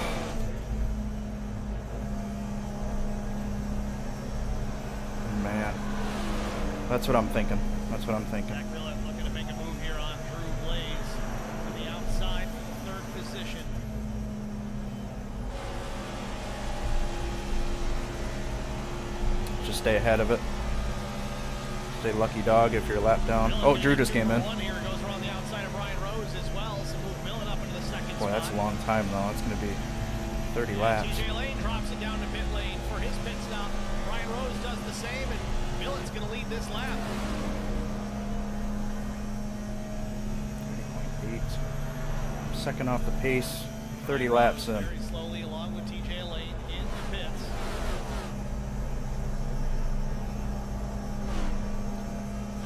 Man. That's what I'm thinking. That's what I'm thinking. Zach Millen looking to make a move here on Drew Blades to the outside for the 3rd position. Just stay ahead of it. Stay lucky dog if you're a lap down. Oh, Drew just came in. One here goes around the outside of Brian Rose as well. So move Millen up into the 2nd spot. Boy, that's a long time though. It's going to be 30 laps. TJ Lane drops it down to pit lane for his pit stop. Brian Rose does the same, and Millen's going to lead this lap. 30.8. Second off the pace. 30 laps in. Very slowly along with TJ Lane in the pits.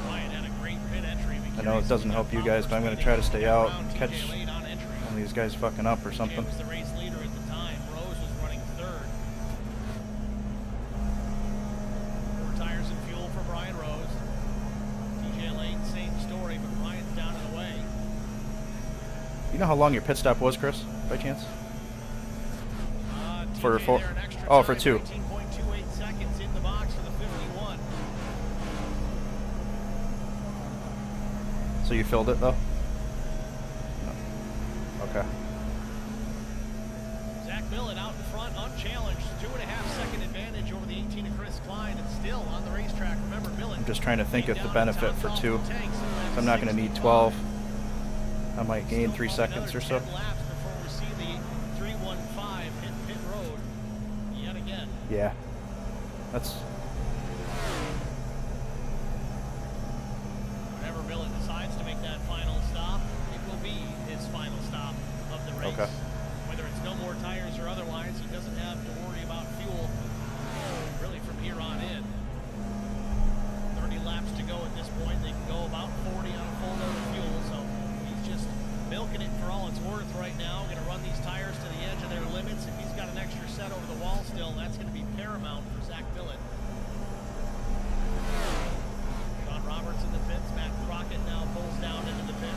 Brian had a great pit entry. I know it doesn't help you guys, but I'm going to try to stay out and catch one of these guys fucking up or something. Was the race leader at the time. Rose was running 3rd. 4 tires and fuel for Brian Rose. TJ Lane, same story, but Brian's down and away. You know how long your pit stop was, Chris, by chance? For TJ 4? there, an extra Oh, time, for 2. 19.28 seconds in the box for the 51. So you filled it though? No. Okay. Zach Millen out in front, unchallenged. 2.5-second advantage over the 18 of Chris Klein, and still on the racetrack. Remember, Millen. I'm just trying to think of the benefit for 2. So I'm not going to need 12. I might gain 3 seconds or so. 10 laps before we see the 315 hit pit road yet again. Yeah. That's... paramount for Zach Millett. Sean Roberts in the pits. Matt Crockett now pulls down into the pits.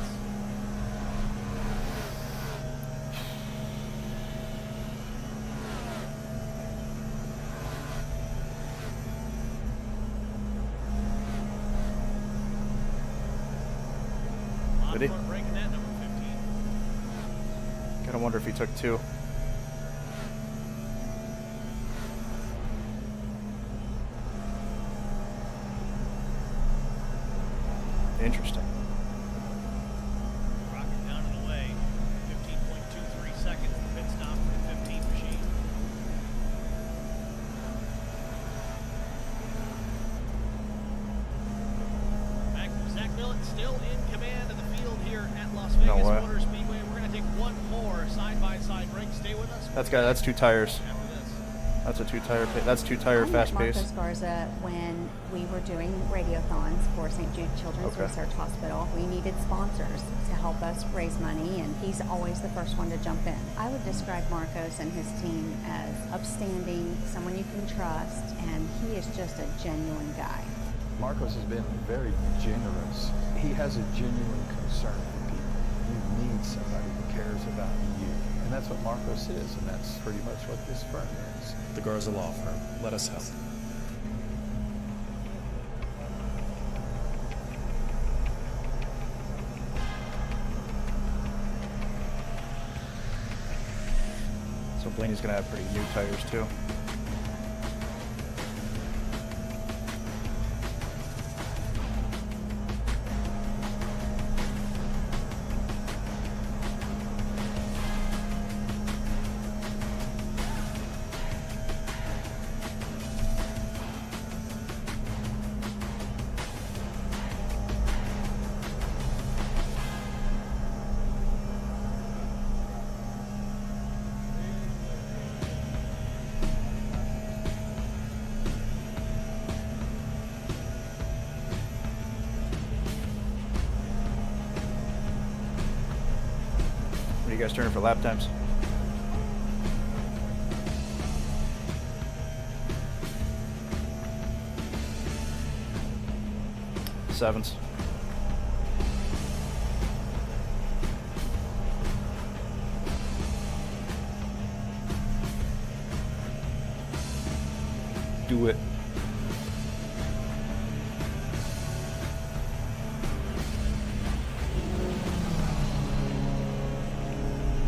Did he? Front rank net, number 15. Gotta wonder if he took 2. Interesting. Rocket down and away. 15.23 seconds. The pit stop for the 15 machine. Zach Millett still in command of the field here at Las Vegas No way. Motor Speedway. We're going to take one more side-by-side break. Stay with us. That's 2 tires. After this. That's a 2-tire I fast met Marco pace. Scarza when we were doing radiothons for St. Jude Children's Okay. Research Hospital. We needed sponsors to help us raise money, and he's always the first one to jump in. I would describe Marcos and his team as upstanding, someone you can trust, and he is just a genuine guy. Marcos has been very generous. He has a genuine concern for people. You need somebody who cares about you. And that's what Marcos is, and that's pretty much what this firm is. The Garza Law Firm. Let us help. So Blaney's gonna have pretty new tires too. What are you guys turning for lap times? Sevens. Do it.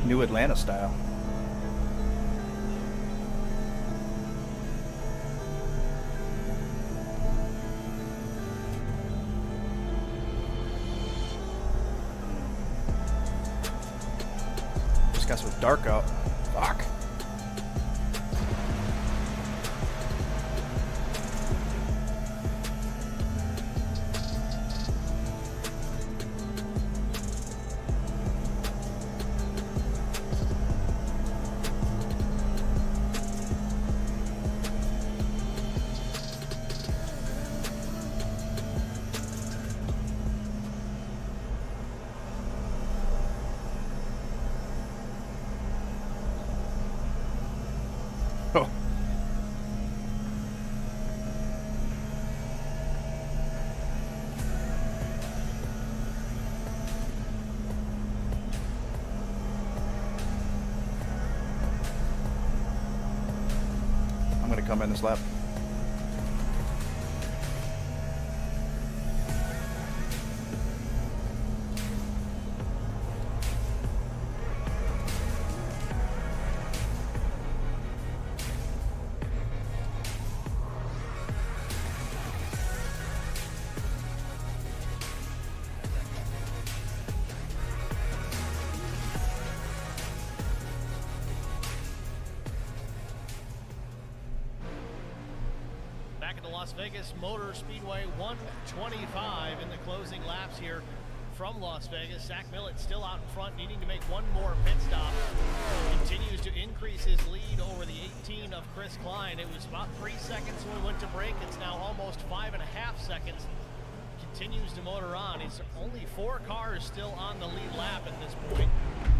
New Atlanta style. Just got so dark out. Fuck. Oh. I'm gonna come in this lap. Back at the Las Vegas Motor Speedway, 125 in the closing laps here from Las Vegas. Zach Millett still out in front, needing to make one more pit stop. Continues to increase his lead over the 18 of Chris Klein. It was about 3 seconds when we went to break. It's now almost 5.5 seconds. Continues to motor on. He's only 4 cars still on the lead lap at this point.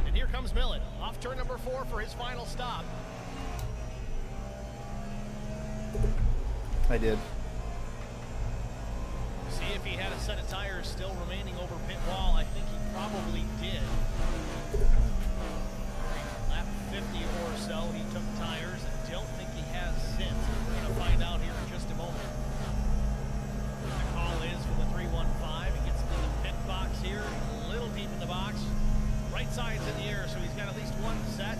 And here comes Millett off turn number 4 for his final stop. I did. See if he had a set of tires still remaining over pit wall. I think he probably did. Lap 50 or so, he took tires. I don't think he has since. We're going to find out here in just a moment. The call is for the 315. He gets to the pit box here, a little deep in the box. Right side's in the air, so he's got at least one set.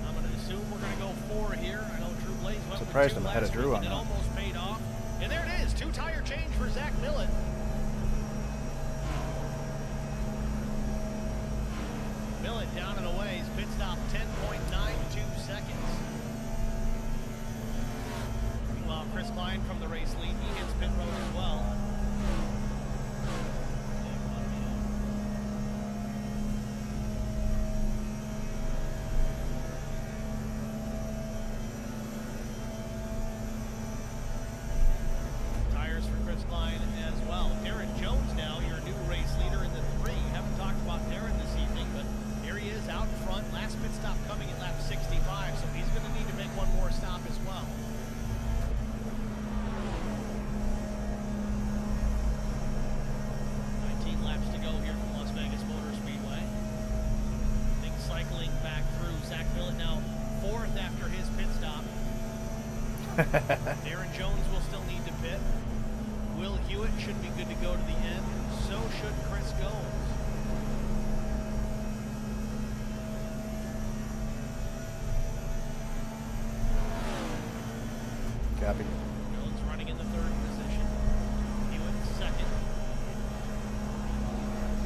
I'm going to assume we're going to go 4 here. I know Drew Blaze went Surprised with 2 I'm ahead of last Drew week, on and it that. almost paid off. And there it is, 2 tire change for Zach Millett. Millett down and away. His pit stop 10.92 seconds. Meanwhile, Chris Klein from the race lead, he hits pit road as well. Tires for Chris Klein as well. Darren Jones now, your new race leader in the 3. Haven't talked about Darren this evening, but here he is out front. Last pit stop coming at lap 65, so he's going to need to make one more stop as well. 19 laps to go here from Las Vegas Motor Speedway. Things cycling back through. Zach Millett now 4th after his pit stop. Darren Jones will still need to pit. Will Hewitt should be good to go to the end. So should Chris Gomes. Copy. Jones running in the 3rd position. Hewitt 2nd.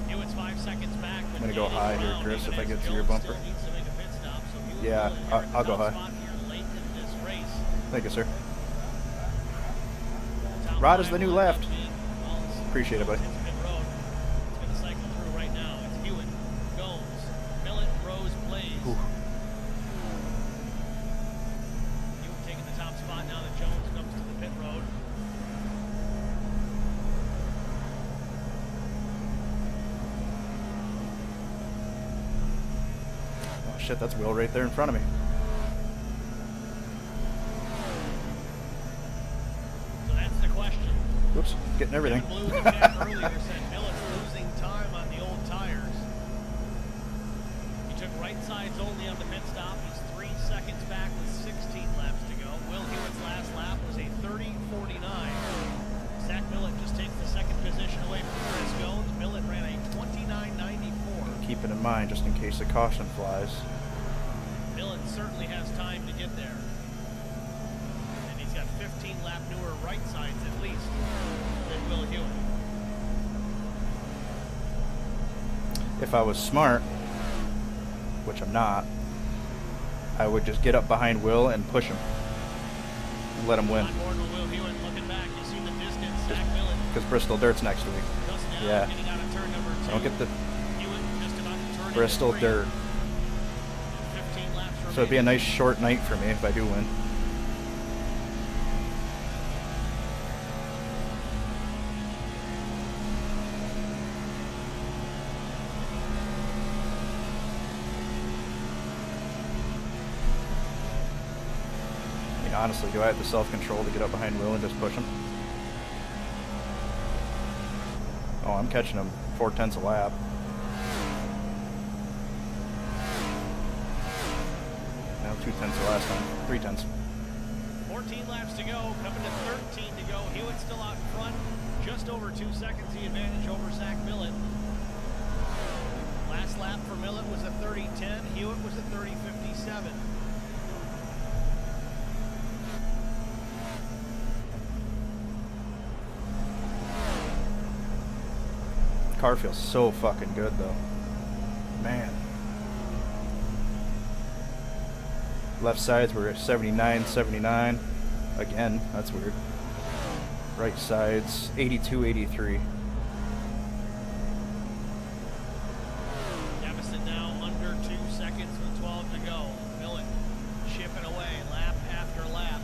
Hewitt's 5 seconds back. I'm gonna go high here, Chris, if I get to your bumper. Yeah, I'll go high. Thank you, sir. Rod is the new left. Appreciate it, buddy. It's going to cycle through right now. It's Hewitt, Gomes, Millett, Rose, Blaze. Ooh. Hewitt taking the top spot now that Jones comes to the pit road. Oh shit, that's Will right there in front of me. So that's the question. Oops, getting everything. Kevin Blue in the chat earlier said Millett's losing time on the old tires. He took right sides only on the pit stop. He's 3 seconds back with 16 laps to go. Will Hewitt's last lap was a 30.49. Zach Millett just takes the 2nd position away from Chris Gomes. Millett ran a 29.94. Keep it in mind just in case the caution flies. Millett certainly has time to get there. And he's got 15 lap newer right sides at least than Will Hewitt. If I was smart, which I'm not, I would just get up behind Will and push him. And let him win. On board with Will Hewitt looking back. You see the distance. Zach Millett Because Bristol Dirt's next week. just now Yeah. getting out of turn number 2. I don't get the Hewitt just about to turn into Bristol 3. Dirt. 15 laps So it'd be a remaining. nice short night for me if I do win. I mean, honestly, do I have the self-control to get up behind Will and just push him? Oh, I'm catching him 4/10 a lap. No, 2/10 the last time. 3/10. 14 laps to go, coming to 13 to go. Hewitt still out in front, just over 2 seconds the advantage over Zach Millett. Last lap for Millett was a 30.10. Hewitt was a 30.57. Car feels so fucking good though. Man. Left sides were at 79, 79. Again, that's weird. Right sides, 82, 83. Deficit now under 2 seconds with 12 to go. Millett chipping away lap after lap.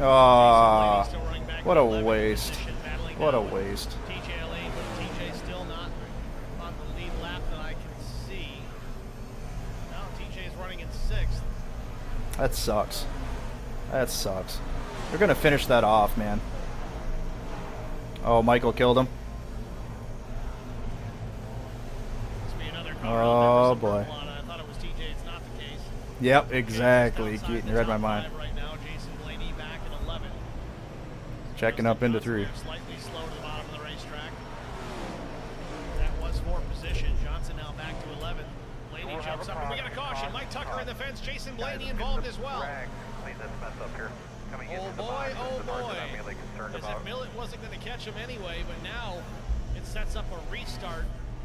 Ah, Still running back what in a 11th waste. position, battling What a down waste. TJ Lane, but TJ still not on the lead lap that I can see. Now TJ's running in 6th. That sucks. That sucks. They're going to finish that off, man. Oh, Michael killed him. Must be another car Oh, out there boy. for some purple on it. I thought it was TJ. It's not the case. Yep, exactly. Outside Keaton, the you read my top mind. 5 right now. Jason Blaney back in 11th. Checking up into Johnson 3. there slightly slow to the bottom of the racetrack. That was 4th position. Johnson now back to 11th. Blaney jumps up, and we got a caution. Mike Tucker in the fence. Jason Blaney involved as well. Oh boy, oh boy. As if Millet wasn't going to catch him anyway, but now it sets up a restart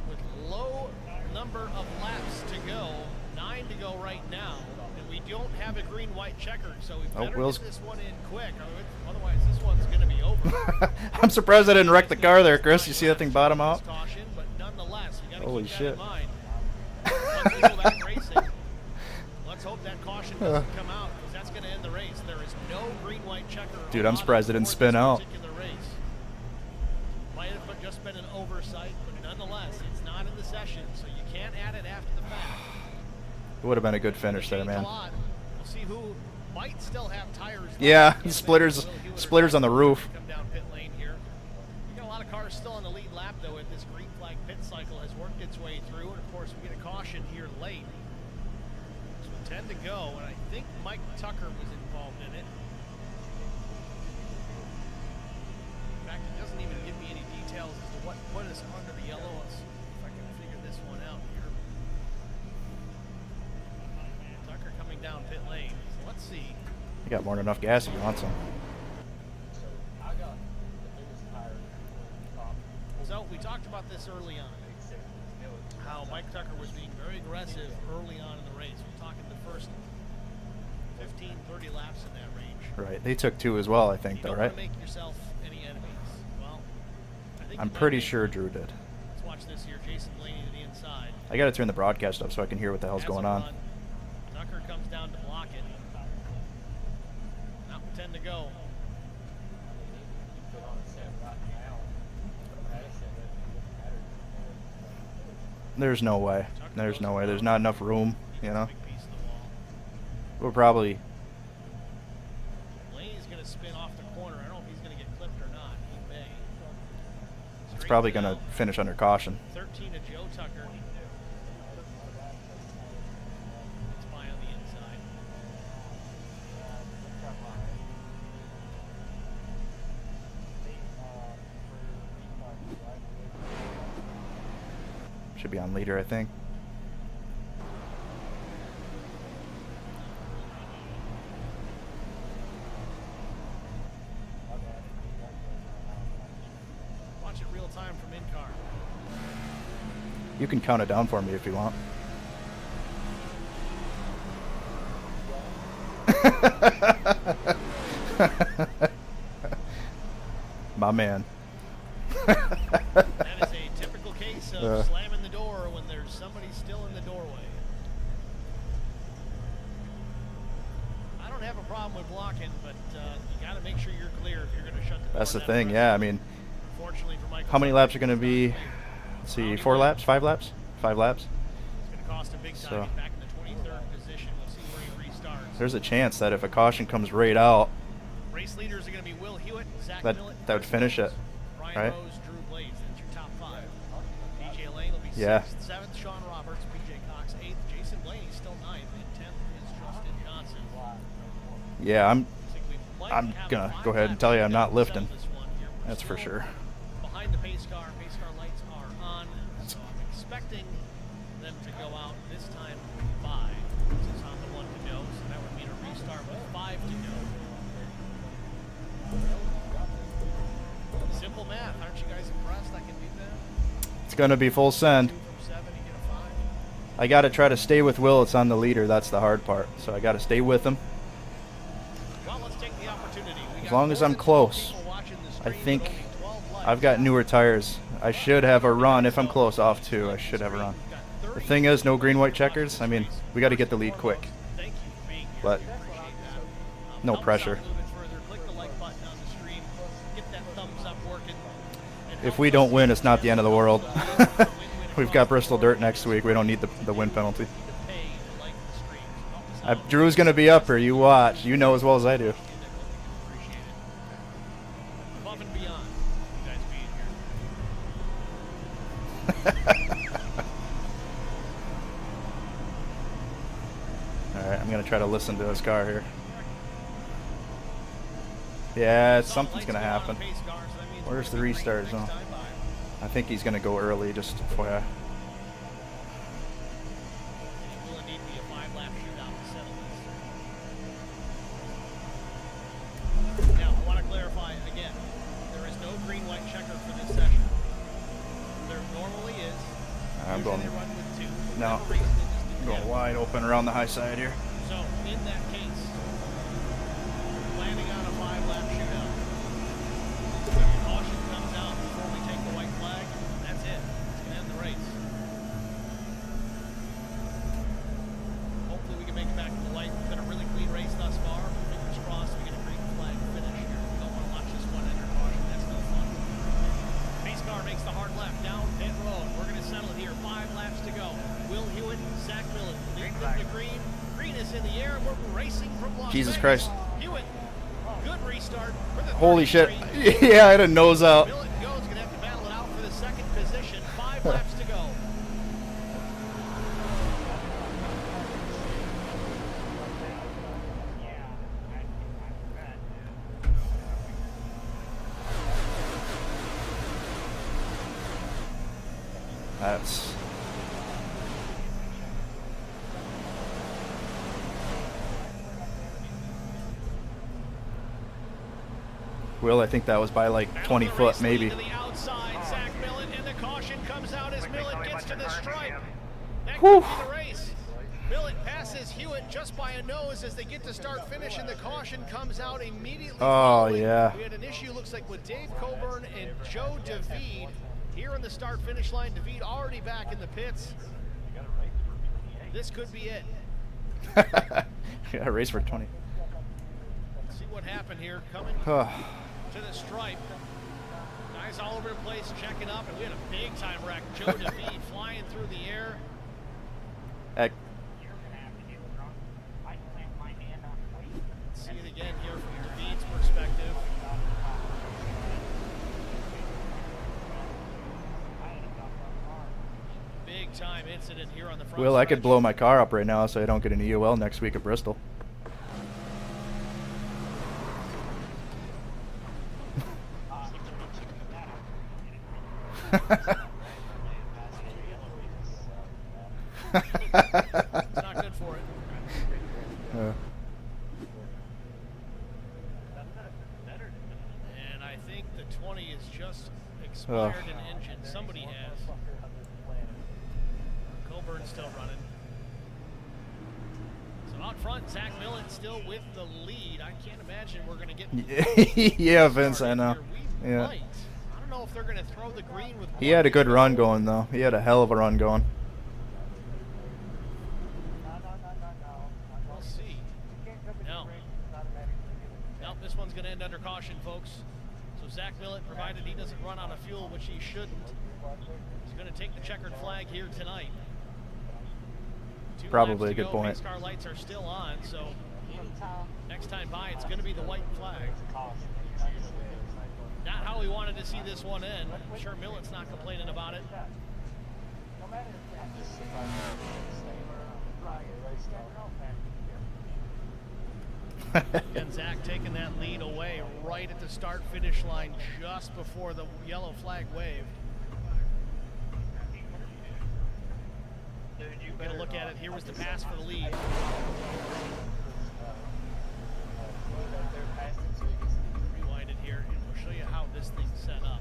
with low number of laps to go. 9 to go right now. And we don't have a green-white checker, so we better Will's- get this one in quick. Otherwise, this one's going to be over. I'm surprised I didn't wreck the car there, Chris. You see that thing bottom out? Caution, but nonetheless, we gotta Holy keep that shit. in mind. Once we go back racing, let's hope that caution doesn't come out, because that's going to end the race. There is no green-white checker. Dude, I'm surprised it didn't for spin this out. particular race. Might have just been an oversight, but nonetheless, it's not in the session, so you can't add it after the fact. It would have been a good finish there, Change a man. lot. We'll see who might still have tires. left. Yeah, Yes, splitters, Will Hewitt splitters on the roof. come down pit lane here. We got a lot of cars still on the lead lap though. At this green flag pit cycle has worked its way through, and of course we get a caution here late. So 10 to go, and I think Mike Tucker was involved in it. In fact, it doesn't even give me any details as to what put us under the yellow. Let's see if I can figure this one out here. Tucker coming down pit lane. So let's see. You got more than enough gas if you want some. So we talked about this early on, how Mike Tucker was being very aggressive early on in the race. We're talking the first 15, 30 laps in that range. Right. They took 2 as well, I think, You though, don't right? want to make yourself any enemies. Well, I think I'm you might pretty make- sure Drew did. Let's watch this here. Jason Blaney to the inside. I got to turn the broadcast up so I can hear what the hell's Has a going on. run. Tucker comes down to block it. Now 10 to go. There's no way. There's no way. There's not enough room, you know? Big piece of the wall. We'll probably... Blaney's going to spin off the corner. I don't know if he's going to get clipped or not. He may. It's probably going to finish under caution. 13 to Joe Tucker. It's by on the inside. Should be on leader, I think. Watch it real time from in-car. You can count it down for me if you want. My man. That is a typical case of slamming the door when there's somebody still in the doorway. I don't have a problem with blocking, but you got to make sure you're clear if you're going to shut the door. That's the that thing, aggressive. yeah. I mean, Fortunately for Michael how many Tucker, laps are going to be? Let's see, 4 laps? 5 laps? 5 laps? It's going to cost him big time. So- He's back in the 23rd position. We'll see where he restarts. There's a chance that if a caution comes right out, Race leaders are going to be Will Hewitt, Zach that Millett, that would finish it, Brian right? Rose, Drew Blades. That's your top 5. DJ Lane will be Yeah. 6th, 7th, Sean Roberts, PJ Cox, 8th, Jason Blaney still 9th, and 10th is Justin Johnson. Yeah, I think we might I'm have gonna a go ahead and 5-lap tell you I'm lead not to lifting. settle this one here. We're That's for still sure. Behind the pace car lights are on, so I'm expecting them to go out this time by. This is on the 1 to go, so that would mean a restart with 5 to go. Simple math, aren't you guys impressed? I can do that. It's going to be full send. 2 from 7, you get a 5. I got to try to stay with Will. It's on the leader. That's the hard part. So I got to stay with him. Well, let's take the opportunity. We As got long as more I'm than 12 close. people watching the I stream, think but only 12 likes. I've got newer tires. I should have a run. If I'm close off 2, I should have a run. We've got The 30 thing is, no green white checkers. I mean, we got to get the lead quick. Thank you for being here. But We appreciate that. no Help us out pressure. a little bit further. Click the if we don't win, it's not the end of the world. We've got Bristol Dirt next week. We don't need the win penalty. Drew's going to be up here. You watch. You know as well as I do. Above and beyond you guys being here. Alright, I'm going to try to listen to his car here. Yeah, something's going to happen. Where's the restart zone? I think he's going to go early, just FYI. It will indeed be a 5-lap shootout to settle this. Now, I want to clarify again, there is no green-white checker for this session. There normally is. I'm Usually going. they run with 2. For No. whatever reason, they just didn't Going have wide open around the high side here. So, in that case, planning on a 5-lap shootout. If your caution comes out before we take the white flag, that's it. It's going to end the race. Hopefully we can make it back to the white. We've got a really clean race thus far. Fingers crossed we get a green flag finish here. We don't want to watch this one enter caution. That's no fun. Pace car makes the hard left down pit road. We're going to settle it here. 5 laps to go. Will Hewitt, Zach Millen, lead them to green. Green is in the air. We're racing from Las Jesus Vegas. Christ. Hewitt, good restart for the Holy shit. 33. Yeah, I had a nose out. Millen goes, going to have to battle it out for the second position. 5 laps to go. That's... Will, I think that was by like 20 foot, maybe. To the outside, Zach Millen, and the caution comes out as Millen gets to the stripe. That Whew. could be the race. Millen passes Hewitt just by a nose as they get to start finish, and the caution comes out immediately. Oh, following. yeah. We had an issue, looks like, with Dave Coburn and Joe DeVede here on the start finish line. DeVede already back in the pits. This could be it. Yeah, race for 20. See what happened here. Coming to the stripe. Guys all over the place checking up, and we had a big time wreck. Joe DeVede flying through the air. Heck, See it again here from DeVede's perspective. Big time incident here on the front Will, I could stretch. blow my car up right now so I don't get an EOL next week at Bristol. It's not good for it. And I think the 20 is just expired in engine. Somebody has. Colburn's still running. So out front, Zach Millen still with the lead. I can't imagine we're going to get... Yeah, Vince, I know. We Yeah. might. I don't know if they're going to throw the green with... He had a good run going, though. He had a hell of a run going. We'll see. No. Nope, this one's going to end under caution, folks. So Zach Millen, provided he doesn't run out of fuel, which he shouldn't, is going to take the checkered flag here tonight. 2 Probably laps a to good go. point. Pace car lights are still on, so next time by, it's going to be the white flag. Not how we wanted to see this one end. I'm sure Millen's not complaining about it. And Zach taking that lead away right at the start-finish line just before the yellow flag waved. We're going to look at it. Here was the pass for the lead. Rewind it here, and we'll show you how this thing's set up.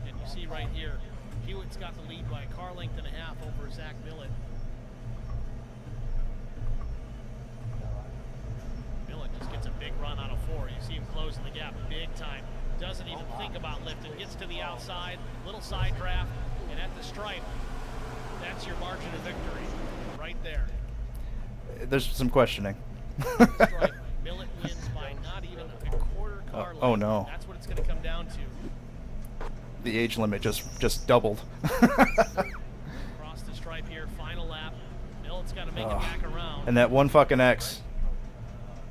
And you see right here, Hewitt's got the lead by a car length and a half over Zach Millen. Millen just gets a big run out of 4. You see him closing the gap big time. Doesn't even think about lifting. Gets to the outside, little side draft, and at the stripe, that's your margin of victory right there. There's some questioning. Stripe. Millen wins by not even a quarter car length. Oh, no. That's what it's going to come down to. the age limit just doubled. Across the stripe here, final lap. Millet's got to make it back around. And that one fucking X.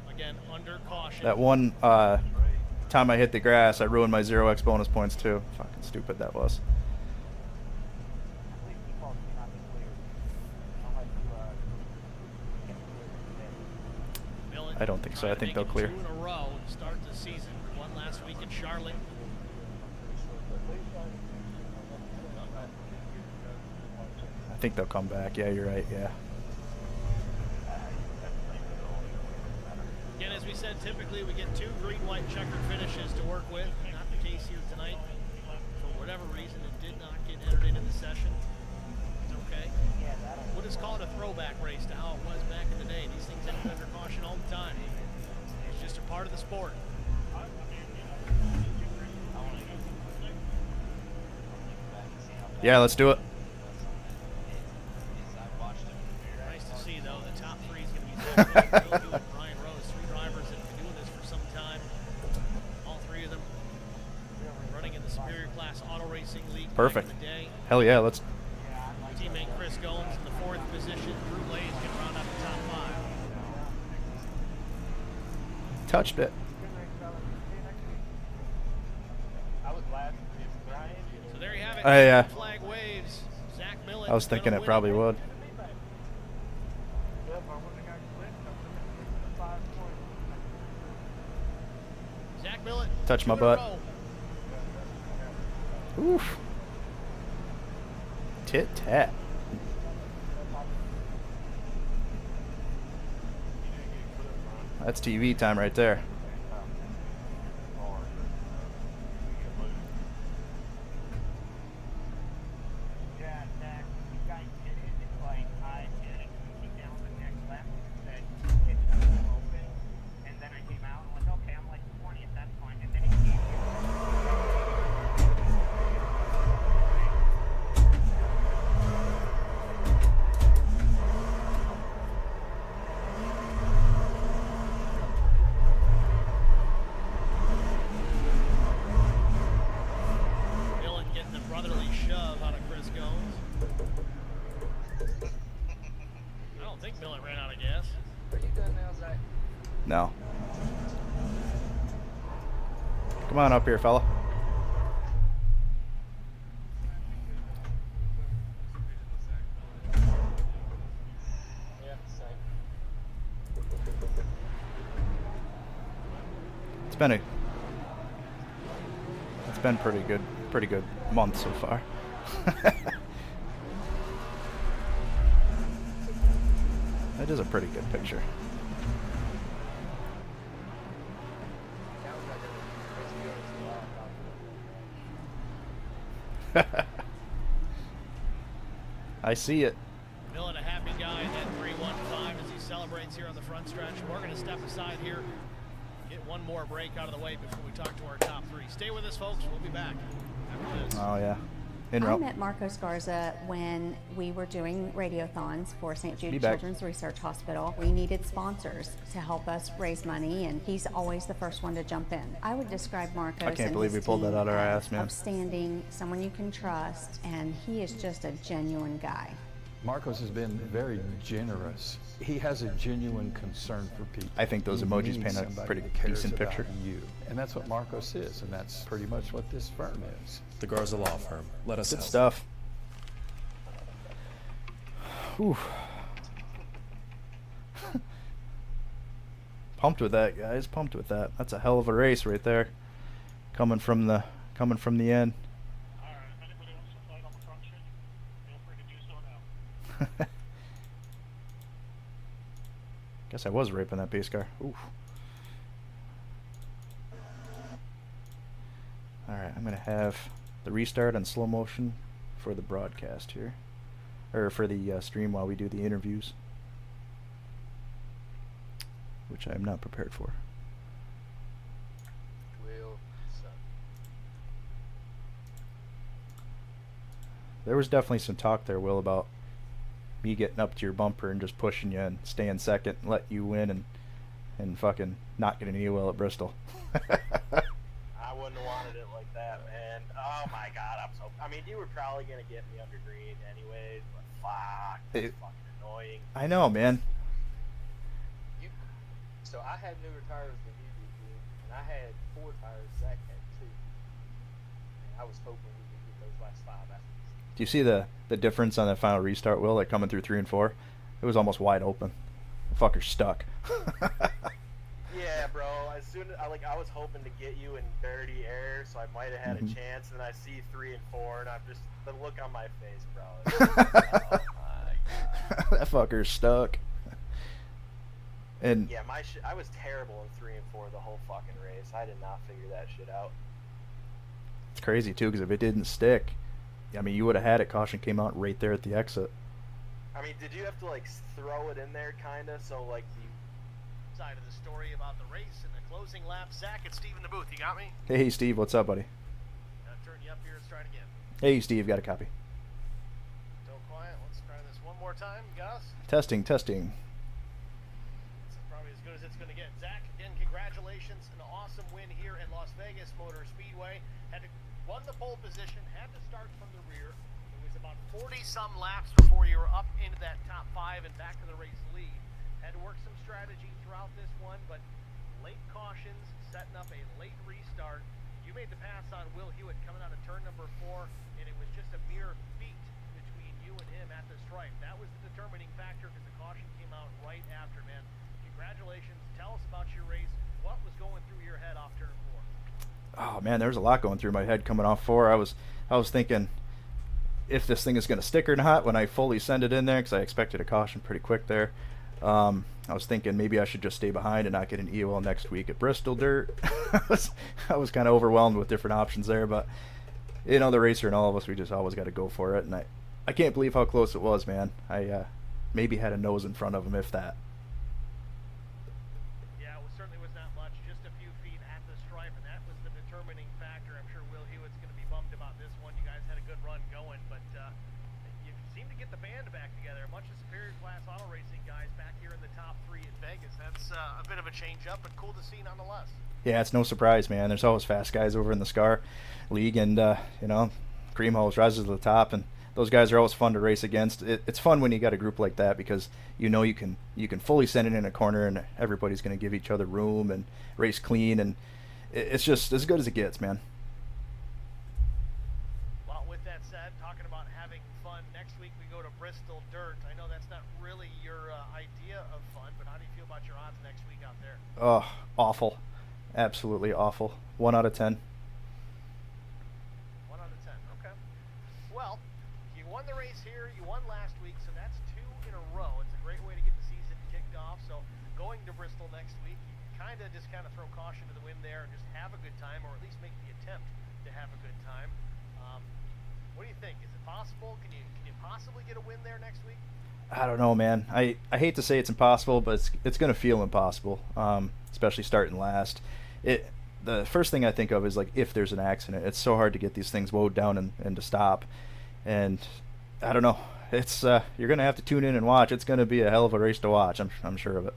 Again, under caution. That one time I hit the grass, I ruined my 0x bonus points too. Fucking stupid that was. I don't think so. I think they'll clear. 2 in a row to start the season. One last week in Charlotte. I think they'll come back. Yeah, you're right. Yeah. Again, as we said, typically we get 2 green-white checkered finishes to work with. Not the case here tonight. For whatever reason, it did not get entered into the session. It's okay. We'll just call it a throwback race to how it was back in the day. These things ended under caution all the time. It's just a part of the sport. Yeah, let's do it. Nice to see, though. The top 3 is going to be Bill and Brian Rose, 3 drivers that have been doing this for some time. All 3 of them running in the Superior Class Auto Racing League. Perfect. Back in the day. Hell yeah, let's. Teammate Chris Goins in the 4th position. Drew Lays can round out the top 5. Touched it. So there you have it. Yeah. Flag waves. Zach Millett I was thinking it probably would. Zach Millett. Touch my 2 in a butt. row. Oof. Tit tat. That's TV time right there. Millett getting the brotherly shove out of Chris Goins. I don't think Millett ran out of gas. No. Come on up here, fella. It's been pretty good month so far. That is a pretty good picture. I see it. Millett, a happy guy at 3:15 as he celebrates here on the front stretch. We're going to step aside here, get one more break out of the way before we talk to our top 3. Stay with us, folks. We'll be back after this. Oh yeah. In I route. met Marcos Garza when we were doing radiothons for St. Jude Be back. Children's Research Hospital. We needed sponsors to help us raise money, and he's always the first one to jump in. I would describe Marcos I can't and believe his we pulled that team out of our as ass, man. Upstanding, someone you can trust, and he is just a genuine guy. Marcos has been very generous. He has a genuine concern for people. I think those You emojis need paint a somebody pretty that cares decent about picture. You. And that's what Marcos is, and that's pretty much what this firm is. The Garza Law Firm. Let us Good help. stuff. Whew. Pumped with that, guys. Pumped with that. That's a hell of a race right there. Coming from the end. Guess I was raping that pace car. Oof. Alright, I'm going to have the restart on slow motion for the broadcast here. Or for the stream while we do the interviews. Which I am not prepared for. There was definitely some talk there, Will, about me getting up to your bumper and just pushing you and staying second and let you win and fucking not getting any Will at Bristol. I wouldn't have wanted it like that, man. Oh my God, I'm so. I mean, you were probably gonna get me under green anyways, but fuck, that's fucking annoying. I know, man. So I had newer tires than you did, dude, and I had 4 tires. Zach had 2. And I was hoping we could get those last 5 after this. Do you see the difference on that final restart, Will? Like coming through 3 and 4, it was almost wide open. The fucker's stuck. Yeah, bro. As soon as I was hoping to get you in dirty air, so I might have had a chance. And then I see 3 and 4, and I'm just the look on my face, bro. Like, oh my God. That fucker's stuck. And yeah, I was terrible in 3 and 4 the whole fucking race. I did not figure that shit out. it's crazy too, because if it didn't stick, I mean, you would have had it. Caution came out right there at the exit. I mean, did you have to like throw it in there, kinda, so like the Side of the story about the race and the closing lap. Zach, it's Steve in the booth. You got me? Hey, Steve, what's up, buddy? Turn you up here. Let's try it again. Hey, Steve, got a copy. Still quiet. Let's try this one more time, guys. Testing. This is probably as good as it's going to get. Zach, again, congratulations. An awesome win here at Las Vegas Motor Speedway. Won the pole position, had to start from the rear. It was about 40-some laps before you were up into that top 5 and back to the race lead. Had to work some strategy throughout this one, but late cautions, setting up a late restart. You made the pass on Will Hewitt coming out of turn number 4, and it was just a mere feet between you and him at the stripe. That was the determining factor because the caution came out right after, man. Congratulations. Tell us about your race. What was going through your head off turn 4? Oh man, there was a lot going through my head coming off 4. I was thinking if this thing is going to stick or not when I fully send it in there, because I expected a caution pretty quick there. I was thinking maybe I should just stay behind and not get an EOL next week at Bristol Dirt. I was kind of overwhelmed with different options there, but you know, the racer and all of us, we just always got to go for it. And I can't believe how close it was, man. I maybe had a nose in front of him, if that. Yeah, it certainly was not much, just a few feet at the stripe, and that was the determining factor. I'm sure Will Hewitt's going to be bummed about this one. You guys had a good run going, but you seem to get the band back together. A much of superior class auto racing guys back here in the top 3 at Vegas. That's a bit of a change up, but cool to see nonetheless. Yeah, it's no surprise, man. There's always fast guys over in the SCAR League, and you know, cream hose rises to the top, and those guys are always fun to race against. It's fun when you got a group like that because you know you can fully send it in a corner, and everybody's going to give each other room and race clean, and it's just as good as it gets, man. Well, with that said, talking about having fun, next week we go to Bristol Dirt. I know that's not really your idea of fun, but how do you feel about your odds next week out there? Oh, awful. Absolutely awful. 1 out of 10. 1 out of 10, okay. Well, you won the race here, you won last week, so that's 2 in a row. It's a great way to get the season kicked off. So going to Bristol next week, you kind of throw caution to the wind there and just have a good time, or at least make the attempt to have a good time. What do you think? Is it possible? Can you possibly get a win there next week? I don't know, man. I hate to say it's impossible, but it's going to feel impossible, especially starting last. The first thing I think of is like if there's an accident. It's so hard to get these things mowed down and to stop. And I don't know. It's you're going to have to tune in and watch. It's going to be a hell of a race to watch. I'm sure of it.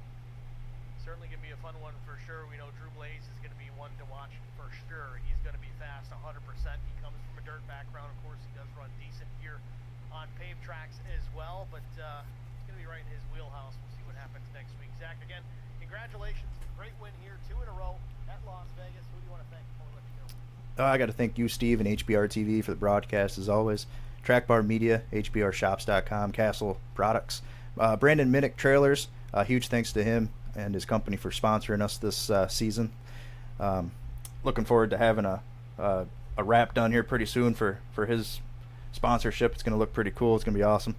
Certainly going to be a fun one for sure. We know Drew Blaze is going to be one to watch for sure. He's going to be fast 100%. He comes from a dirt background. Of course, he does run decent here on paved tracks as well, but it's going to be right in his wheelhouse. We'll see what happens next week. Zach, again, congratulations. Great win here, 2 in a row at Las Vegas. Who do you want to thank before we let you go? I got to thank you, Steve, and HBR TV for the broadcast as always. Trackbar Media, HBRShops.com, Castle Products. Brandon Minnick Trailers, huge thanks to him and his company for sponsoring us this season. Looking forward to having a wrap done here pretty soon for his sponsorship. It's going to look pretty cool. It's going to be awesome.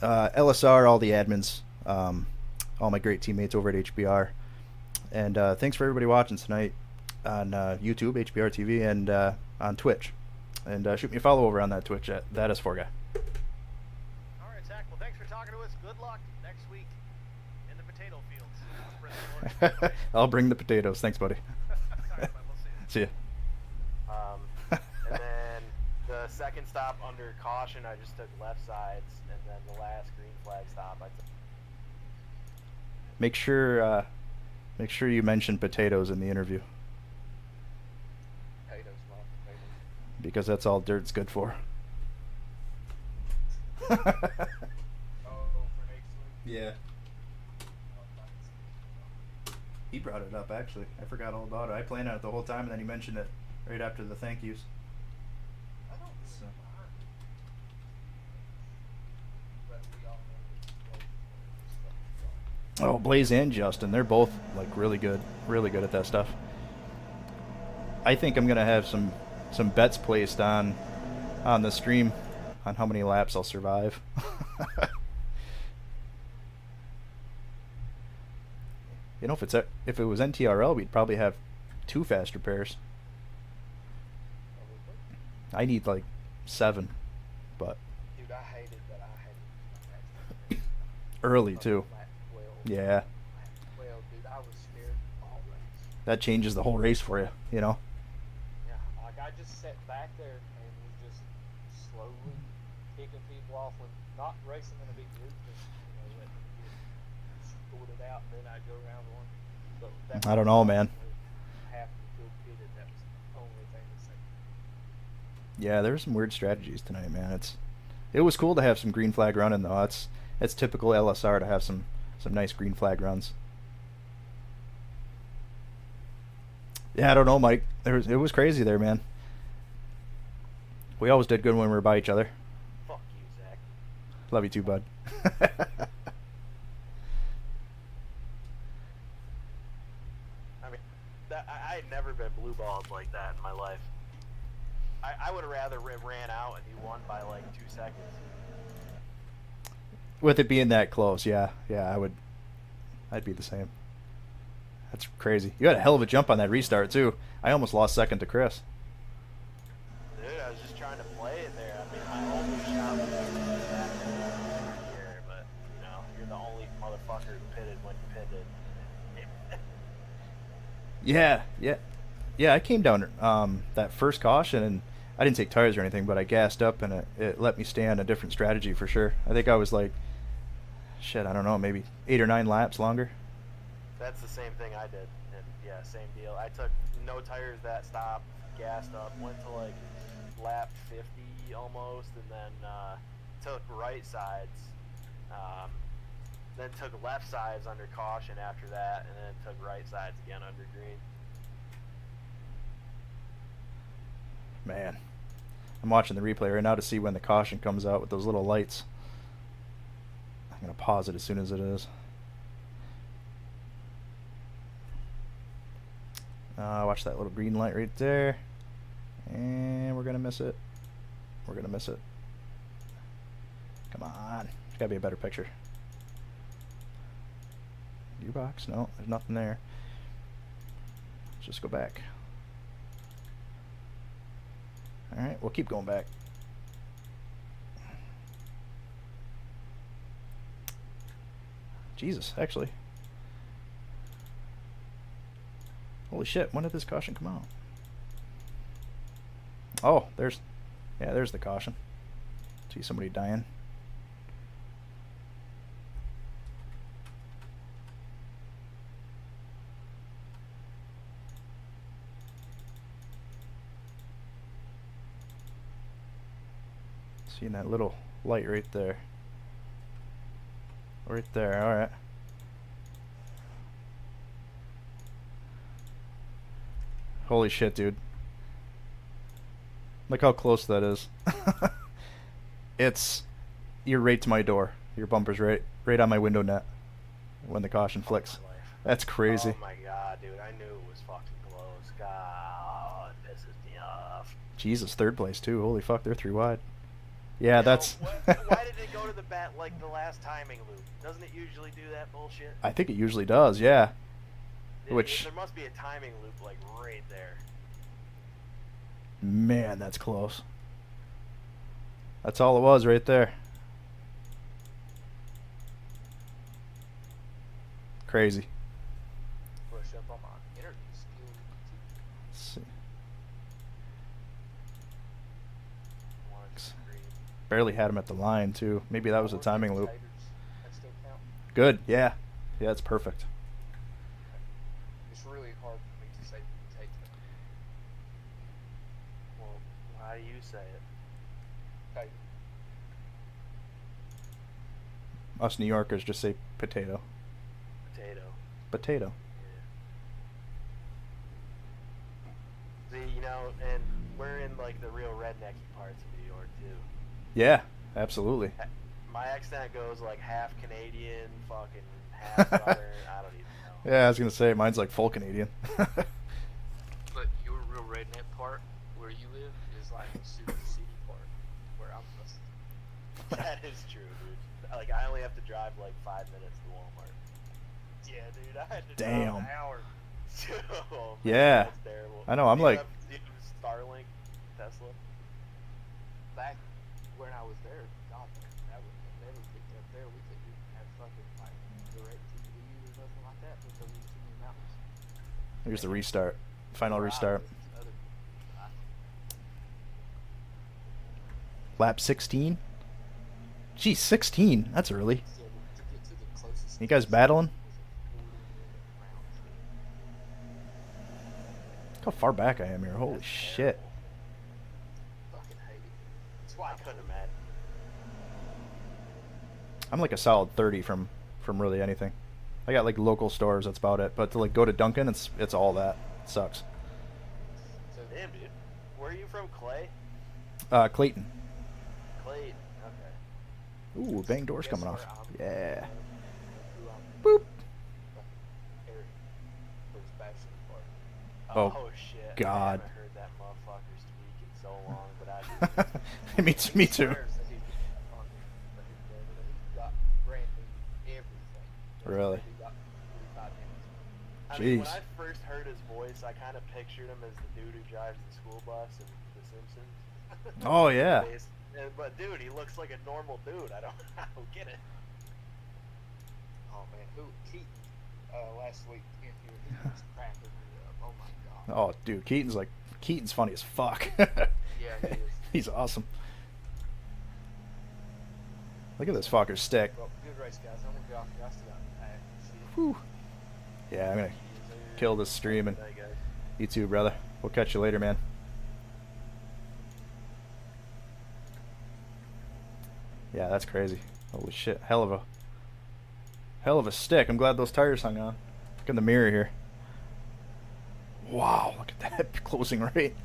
LSR, all the admins, all my great teammates over at HBR. And thanks for everybody watching tonight on YouTube, HBR TV, and on Twitch. And shoot me a follow over on that Twitch at ThatS4Guy. All right, Zach. Well, thanks for talking to us. Good luck next week in the potato fields. I'll bring the potatoes. Thanks, buddy. All right, we'll see you. See And ya. then the second stop under caution, I just took left sides, and then the last green flag stop, I took. Make sure you mention potatoes in the interview. Potatoes. because that's all dirt's good for. Oh, for next week. Yeah. He brought it up, actually. I forgot all about it. I planned on it the whole time, and then he mentioned it right after the thank yous. I don't So. really mind. But we all know that Oh, Blaze and Justin, they're both like really good at that stuff. I think I'm gonna have some bets placed on the stream on how many laps I'll survive. You know, if it was NTRL, we'd probably have 2 fast repairs. I need like 7, but Dude, I hated that. I hated early too. lap 12. Yeah, Lap 12, dude, I was scared all race. that changes the whole race for you. You know. Yeah, like I just sat back there and was just slowly kicking people off when not racing in a big group, just let them get sorted out, and then I go around one. But that I don't know, man. Half the field pitted. That was the only thing to say. Yeah, there were some weird strategies tonight, man. It was cool to have some green flag running though. It's typical LSR to have some nice green flag runs. Yeah, I don't know, Mike. It was crazy there, man. We always did good when we were by each other. Fuck you, Zach. Love you too, bud. I mean, I had never been blue balled like that in my life. I would have rather ran out and you won by like 2 seconds. With it being that close, yeah, I'd be the same. That's crazy. You had a hell of a jump on that restart too. I almost lost second to Chris. Dude, I was just trying to play it there. I mean, my only shot was that here, but you're the only motherfucker who pitted when you pitted. Yeah. I came down that first caution, and I didn't take tires or anything, but I gassed up, and it let me stay on a different strategy for sure. I think I was like, I don't know, maybe 8 or 9 laps longer. That's the same thing I did, and yeah, same deal. I took no tires that stop, gassed up, went to like lap 50 almost, and then took right sides, then took left sides under caution after that, and then took right sides again under green. Man, I'm watching the replay right now to see when the caution comes out with those little lights. I'm going to pause it as soon as it is. Watch that little green light right there. And we're going to miss it. We're going to miss it. Come on. There's got to be a better picture. Gearbox? No, there's nothing there. Let's just go back. Alright, we'll keep going back. Jesus, actually. Holy shit, when did this caution come out? Oh, there's the caution. See somebody dying. Seeing that little light right there. Right there, alright. Holy shit, dude. Look how close that is. You're right to my door. Your bumper's right on my window net when the caution flicks. That's crazy. Oh my god, dude, I knew it was fucking close. God, it pisses me off. Jesus, 3rd place too. Holy fuck, they're 3 wide. Yeah, that's... Why did it go to the bat like the last timing loop? Doesn't it usually do that bullshit? I think it usually does, yeah. Which... There must be a timing loop like right there. Man, that's close. That's all it was right there. Crazy. Brush up on my interview skills. Let's see. Barely had him at the line too. Maybe that was a timing loop. That still count? Good, yeah. Yeah, it's perfect. It's really hard for me to say take them. Well, how do you say it. Hey, Us New Yorkers just say potato. Potato. Potato. Yeah. See, you know, and we're in like the real rednecky parts of New York too. Yeah, absolutely. My accent goes like half Canadian, fucking half Southern. I don't even know. Yeah, I was gonna say mine's like full Canadian. But your real redneck part where you live is like super city part where I'm from. That is true, dude. Like I only have to drive like 5 minutes to Walmart. Yeah, dude, I had to drive Damn. an hour. Oh, man, Yeah. that's terrible. I know, I'm Do you like- do you have Starlink, Tesla. Back when I was there, God, that would never picked up there. We couldn't even have fucking like direct TV or nothing like that because we was too many mountains. Here's the restart. Final Where I restart. lived, Lap 16? Geez, 16? That's early. so to get to the closest You guys place battling? was a 40-minute round trip. Look how far back I am here. Holy That's shit. terrible. Fucking hate it. That's I why couldn't imagine. I'm like a solid 30 from really anything. I got like local stores, that's about it. But to like go to Dunkin', it's all that. It sucks. So Damn, dude. Where are you from, Clay? Clayton. Clayton. Okay. Ooh, bang doors guess coming off. where I'm Yeah. who I'm Boop. Harry for his bachelor party. Oh, Shit. God. I haven't heard that motherfucker speak in so long, but I me too. Swears that he on but he got brand new everything. Really? He got 45 minutes. I mean, when Jeez. I first heard his voice, I kind of pictured him as the dude who drives the school bus in The Simpsons. Oh, yeah. But dude, he looks like a normal dude. I don't get it. Oh man, who Keaton last week in here, he was cracking me up. Oh my god. Oh, dude, Keaton's funny as fuck. Yeah, he is. He's awesome. Look at this fucker's stick. Well, good race, guys. I'm gonna get off. I still got to pack. See you. Whew. Yeah, I'm gonna kill this stream, and Hey, guys. you too, brother. We'll catch you later, man. Yeah, that's crazy. Holy shit. Hell of a stick. I'm glad those tires hung on. Look in the mirror here. Wow, look at that closing rate.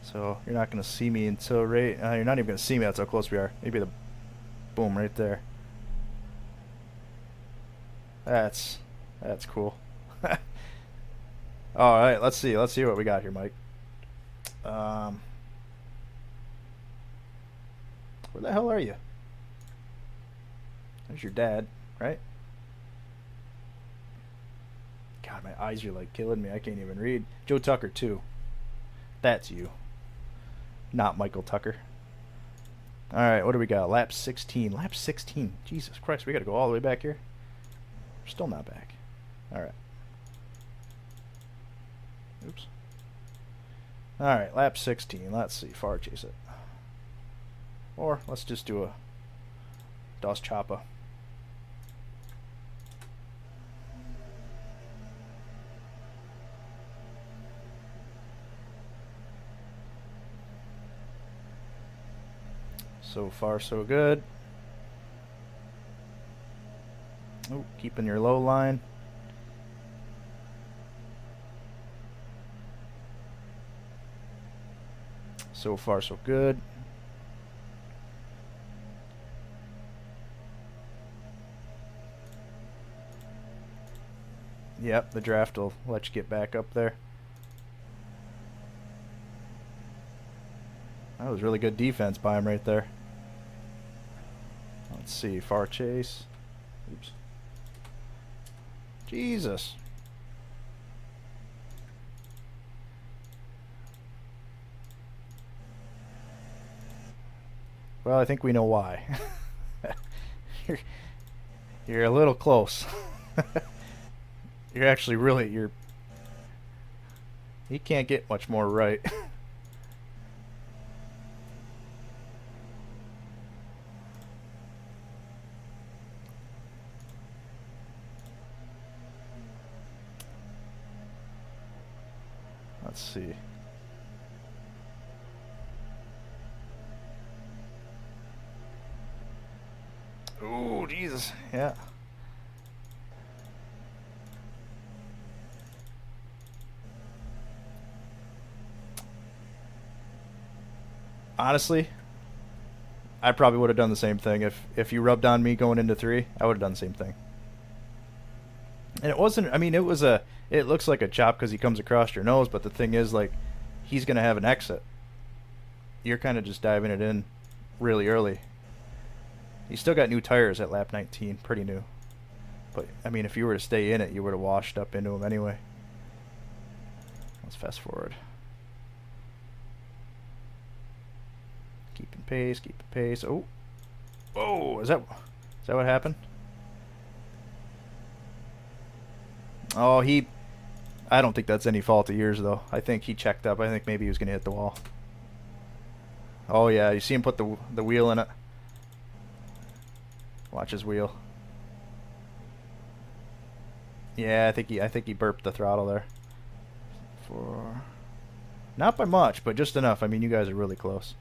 So you're not gonna see me until you're not even gonna see me. That's how close we are. Maybe the boom right there. That's cool. All right, let's see what we got here, Mike. Where the hell are you? There's your dad, right? God, my eyes are like killing me. I can't even read. Joe Tucker too. That's you. Not Michael Tucker. All right, what do we got? Lap 16. Lap 16. Jesus Christ, we got to go all the way back here. We're still not back. All right. Oops. All right, lap 16. Let's see. Far chase it. Or let's just do a Dos Chapa. So far, so good. Oh, keeping your low line. So far, so good. Yep, the draft will let you get back up there. That was really good defense by him right there. Let's see, far chase. Oops. Jesus. Well, I think we know why. You're a little close. You're actually really, he can't get much more right. Let's see. Oh, Jesus. Yeah. Honestly, I probably would have done the same thing. If you rubbed on me going into 3, I would have done the same thing. And it wasn't, I mean, it looks like a chop because he comes across your nose, but the thing is, like, he's going to have an exit. You're kind of just diving it in really early. He still got new tires at lap 19, pretty new. But, I mean, if you were to stay in it, you would have washed up into him anyway. Let's fast forward. Keeping pace, keeping pace. Oh. Oh, is that what happened? Oh, I don't think that's any fault of yours, though. I think he checked up. I think maybe he was going to hit the wall. Oh, yeah. You see him put the wheel in it. Watch his wheel. Yeah, I think he burped the throttle there. Not by much, but just enough. I mean, you guys are really close.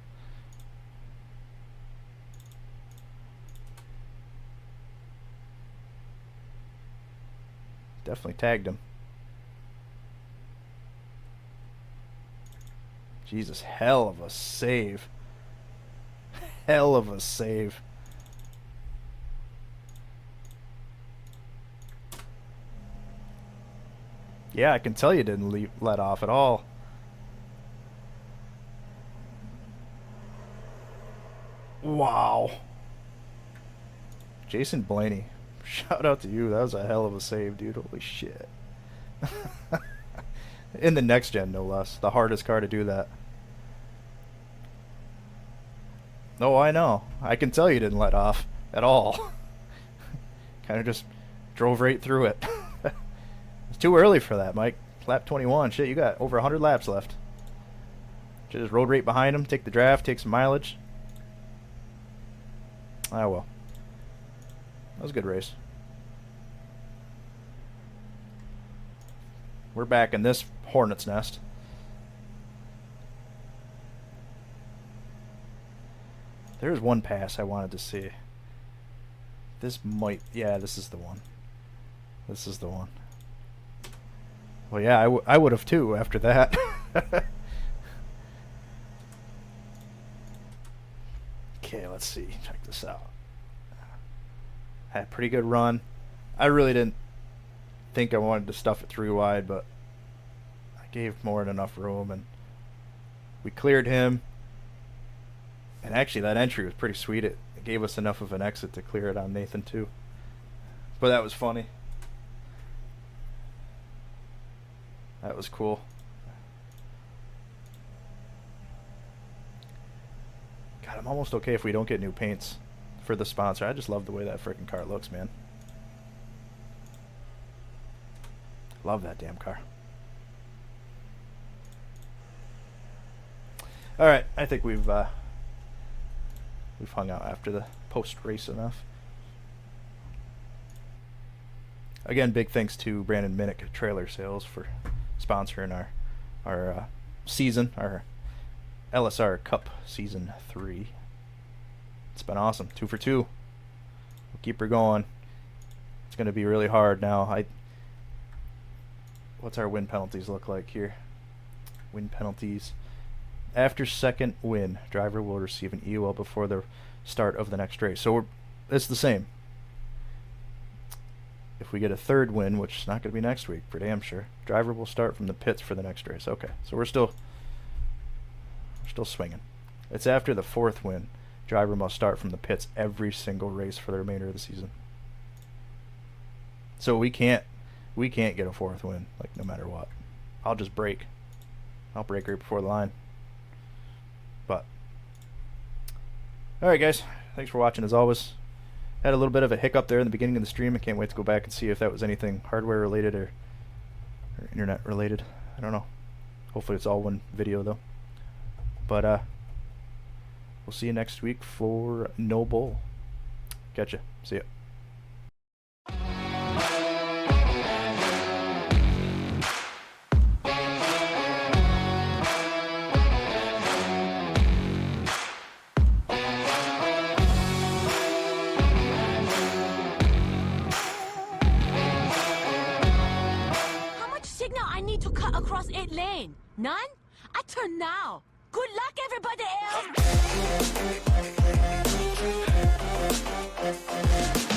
Definitely tagged him. Jesus, hell of a save. Hell of a save. Yeah, I can tell you didn't let off at all. Wow. Jason Blaney. Shout out to you. That was a hell of a save, dude. Holy shit. In the next gen, no less. The hardest car to do that. Oh, I know. I can tell you didn't let off at all. Kind of just drove right through it. It's too early for that, Mike. Lap 21. Shit, you got over 100 laps left. Just rode right behind him, take the draft, take some mileage. Ah, well. That was a good race. We're back in this hornet's nest. There's one pass I wanted to see. This might... Yeah, this is the one. This is the one. Well, yeah, I would have too after that. Okay, let's see. Check this out. Had a pretty good run. I really didn't think I wanted to stuff it 3 wide, but I gave more than enough room, and we cleared him. And actually, that entry was pretty sweet. It gave us enough of an exit to clear it on Nathan, too. But that was funny. That was cool. God, I'm almost okay if we don't get new paints for the sponsor. I just love the way that freaking car looks, man. Love that damn car. All right, I think we've hung out after the post-race enough. Again, big thanks to Brandon Minnick Trailer Sales for sponsoring our season, our LSR Cup Season 3. It's been awesome. 2 for 2. We'll keep her going. It's going to be really hard now. What's our win penalties look like here? Win penalties. After second win, driver will receive an EOL before the start of the next race. So it's the same. If we get a third win, which is not going to be next week, for damn sure, driver will start from the pits for the next race. Okay, so we're still swinging. It's after the 4th win, driver must start from the pits every single race for the remainder of the season. So we can't get a 4th win, like, no matter what. I'll just break. I'll break right before the line. But all right, guys, thanks for watching as always. Had a little bit of a hiccup there in the beginning of the stream. I can't wait to go back and see if that was anything hardware related or internet related. I don't know. Hopefully it's all one video though. But we'll see you next week for No Bull. Catch ya. See ya. cut across 8 lane? None? I turn now. Good luck, everybody else!